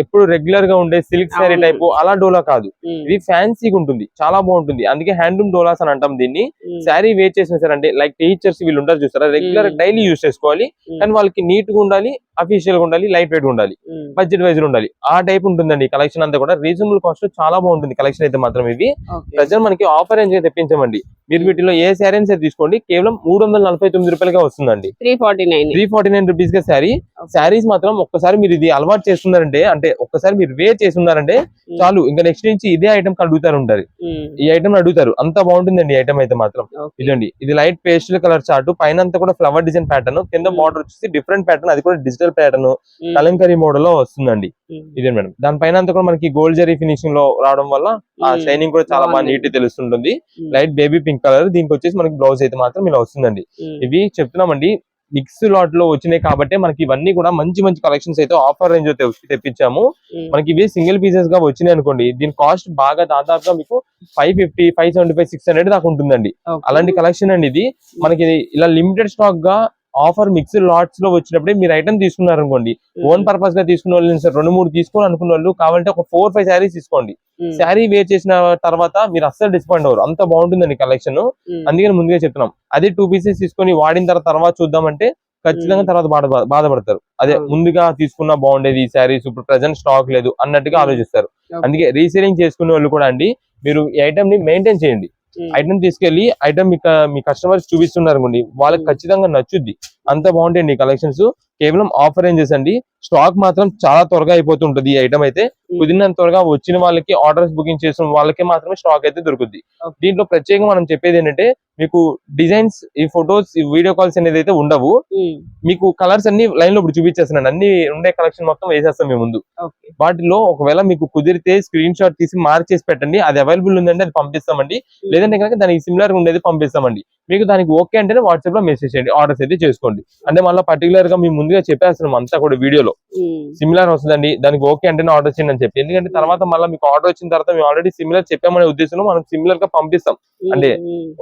ఎప్పుడు రెగ్యులర్ గా ఉండే సిల్క్ శారీ టైప్ అలా డోలా కాదు, ఇది ఫ్యాన్సీగా ఉంటుంది, చాలా బాగుంటుంది. అందుకే హ్యాండ్లూమ్ డోలాస్ అని అంటాం దీన్ని. శారీ వేర్ చేసిన సరే అంటే లైక్ టీచర్స్ వీళ్ళు ఉంటారు చూస్తారా, రెగ్యులర్ డైలీ యూజ్ చేసుకోవాలి, కానీ వాళ్ళకి నీట్ గా ఉండాలి, అఫీషియల్ గా ఉండాలి, లైట్ వెయిట్ ఉండాలి, బడ్జెట్ వైజ్ ఉండాలి, ఆ టైప్ ఉంటుందండి. కలెక్షన్ అంతా కూడా రీజనబుల్ కాస్ట్ చాలా బాగుంటుంది కలెక్షన్ అయితే మాత్రం. ఇవి ప్రజెంట్ మనకి ఆఫర్ రేంజ్ తెప్పించామండి. మీరు వీటిలో ఏ శారీ అయితే తీసుకోండి కేవలం 349 రూపాయలుగా వస్తుందండి. 349 రూపీస్ గా శారీ. శారీస్ మాత్రం ఒక్కసారి మీరు ఇది అలవాటు చేస్తున్నారంటే, అంటే ఒక్కసారి మీరు వేర్ చేస్తున్నారంటే చాలు, ఇంకా నెక్స్ట్ నుంచి ఇదే ఐటమ్ అడుగుతారు ఉంటారు, ఈ ఐటమ్ అడుగుతారు, అంత బాగుంటుందండి ఈ ఐటమ్ అయితే మాత్రం. ఇదండి ఇది లైట్ పేస్టల్ కలర్ చార్ట్, పైన అంతా కూడా ఫ్లవర్ డిజైన్ ప్యాటర్న్, కింద బార్డర్ వచ్చేసి డిఫరెంట్ ప్యాటర్న్, అది కూడా డిజిటల్ ప్యాటర్న్ కలంకరీ మోడల్ లో వస్తుందండి. ఇదే మేడం, దానిపైన అంతా కూడా మనకి గోల్డ్ జరీ ఫినిషింగ్ లో రావడం వల్ల ఆ షైనింగ్ కూడా చాలా బాగా నీట్ తెలుస్తుంటుంది. లైట్ బేబీ పింక్ కలర్, దీనికి వచ్చేసి మనకి బ్లౌజ్ అయితే మాత్రం ఇలా వస్తుందండి. ఇవి చెప్తున్నామండి మిక్స్ లాట్ లో వచ్చినాయి కాబట్టి మనకి ఇవన్నీ కూడా మంచి మంచి కలెక్షన్స్ అయితే ఆఫర్ రేంజ్ తెప్పించాము. మనకి ఇవి సింగిల్ పీసెస్ గా వచ్చినాయి అనుకోండి, దీని కాస్ట్ బాగా దాదాపుగా మీకు 550, 575, 600 దాకా ఉంటుందండి. అలాంటి కలెక్షన్ అండి ఇది. మనకి ఇలా లిమిటెడ్ స్టాక్ గా ఆఫర్ మిక్స్డ్ లాట్స్ లో వచ్చినప్పుడే మీరు ఐటమ్ తీసుకున్నారు అనుకోండి, ఓన్ పర్పస్ గా తీసుకున్న వాళ్ళు, సార్ 2-3 తీసుకోవాలి అనుకున్న వాళ్ళు కావాలంటే ఒక 4-5 శారీస్ తీసుకోండి. శారీ వేర్ చేసిన తర్వాత మీరు అస్సలు డిసప్పాయింట్ అవ్వరు, అంత బాగుంటుందండి కలెక్షన్. అందుకని ముందుగా చెప్తున్నాం. అదే 2 పీసెస్ తీసుకొని వాడిన తర్వాత చూద్దామంటే ఖచ్చితంగా తర్వాత బాధపడతారు. అదే ముందుగా తీసుకున్నా బాగుండేది ఈ శారీస్, ఇప్పుడు ప్రెసెంట్ స్టాక్ లేదు అన్నట్టుగా ఆలోచిస్తారు. అందుకే రీసేలింగ్ చేసుకునే వాళ్ళు కూడా అండి, మీరు ఈ ఐటమ్ ని మెయింటైన్ చేయండి. ఐటమ్ తీసుకెళ్లి ఐటమ్ మీ కస్టమర్స్ చూపిస్తున్నారు అనుకోండి, వాళ్ళకి ఖచ్చితంగా నచ్చుద్ది, అంత బాగుంటాయండి కలెక్షన్స్. కేవలం ఆఫర్ రేంజెస్ అండి. స్టాక్ మాత్రం చాలా త్వరగా అయిపోతుంటది ఈ ఐటమ్ అయితే. కుదిరినంత త్వరగా వచ్చిన వాళ్ళకి, ఆర్డర్స్ బుకింగ్ చేసిన వాళ్ళకి మాత్రమే స్టాక్ అయితే దొరుకుద్ది. దీంట్లో ప్రత్యేకంగా మనం చెప్పేది ఏంటంటే, మీకు డిజైన్స్, ఈ ఫొటోస్, ఈ వీడియో కాల్స్ అనేది అయితే ఉండవు. మీకు కలర్స్ అన్ని లైన్ లో ఇప్పుడు చూపించేస్తున్నాను, అన్ని ఉండే కలెక్షన్ మొత్తం వేసేస్తాం మీ ముందు. వాటిలో ఒకవేళ మీకు కుదిరితే స్క్రీన్ షాట్ తీసి మార్క్ చేసి పెట్టండి, అది అవైలబుల్ ఉందంటే అది పంపిస్తామండి. లేదంటే కనుక దానికి సిమిలర్ గా ఉండేది పంపిస్తామండి. మీకు దానికి ఓకే అంటేనే వాట్సాప్ లో మెసేజ్ చేయండి, ఆర్డర్స్ అయితే చేసుకోండి. అంటే మళ్ళీ పర్టికులర్ గా మేము ముందుగా చెప్పేస్తున్నాం అంతా కూడా వీడియోలో, సిమిలర్ వస్తుందండి దానికి ఓకే అంటేనే ఆర్డర్ చేయండి అని చెప్పి. ఎందుకంటే తర్వాత మళ్ళీ మీకు ఆర్డర్ వచ్చిన తర్వాత మేము ఆల్రెడీ సిమిలర్ చెప్పామనే ఉద్దేశంలో మనం సిమిలర్ గా పంపిస్తాం. అంటే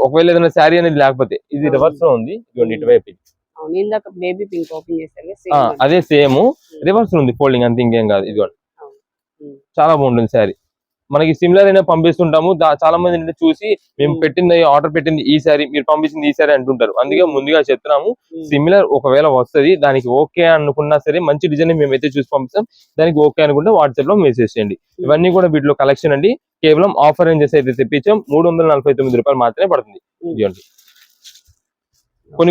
ఒకవేళ ఏదైనా శారీ అనేది లేకపోతే, ఇది రివర్స్ లో ఉంది ఇటువైపు, బేబీ పింక్ ఓపెన్ చేశారు, అదే సేమ్ రివర్స్ ఉంది ఫోల్డింగ్, అంతే ఇంకేం కాదు. ఇదిగోండి చాలా బాగుంటుంది శారీ. మనకి సిమిలర్ అయినా పంపిస్తుంటాము. చాలా మంది ఏంటంటే చూసి మేము పెట్టింది, ఆర్డర్ పెట్టింది ఈ సారీ, మీరు పంపించింది ఈ సారీ అంటుంటారు. అందుకే ముందుగా చెప్తున్నాము, సిమిలర్ ఒకవేళ వస్తుంది, దానికి ఓకే అనుకున్నా సరే మంచి డిజైన్ మేమైతే చూసి పంపిస్తాం. దానికి ఓకే అనుకుంటే వాట్సాప్ లో మెసేజ్ చేయండి. ఇవన్నీ కూడా వీటిలో కలెక్షన్ అండి. కేవలం ఆఫర్ రేంజెస్ అయితే తెప్పించాం. 349 రూపాయలు మాత్రమే పడుతుంది. ఇదిగోండి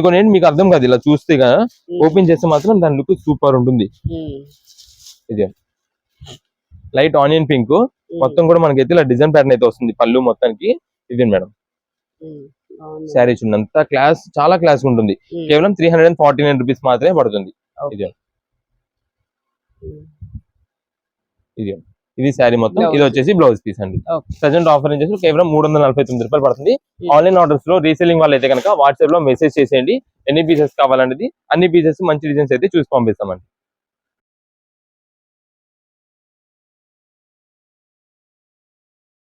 కొన్ని మీకు అర్థం కాదు, ఇలా చూస్తే ఓపెన్ చేస్తే మాత్రం దాని లుక్ సూపర్ ఉంటుంది. ఇది లైట్ ఆనియన్ పింక్, మొత్తం కూడా మనకైతే ఇలా డిజైన్ ప్యాటర్న్ అయితే వస్తుంది పళ్ళు మొత్తానికి. ఇది మేడం శారీ చూడండి, క్లాస్, చాలా క్లాస్ ఉంటుంది. కేవలం 349 రూపీస్ మాత్రమే పడుతుంది. ఇది శారీ మొత్తం. ఇది వచ్చేసి బ్లౌజ్ పీస్ అండి. ప్రెసెంట్ ఆఫర్ చేసి కేవలం 349 రూపాయలు పడుతుంది. ఆన్లైన్ ఆర్డర్స్ లో రీసేలింగ్ వాళ్ళు అయితే కనుక వాట్సాప్ లో మెసేజ్ చేసేయండి, ఎన్ని పీసెస్ కావాలనేది. అన్ని పీసెస్ మంచి డిజైన్స్ అయితే చూసి పంపిస్తామండి.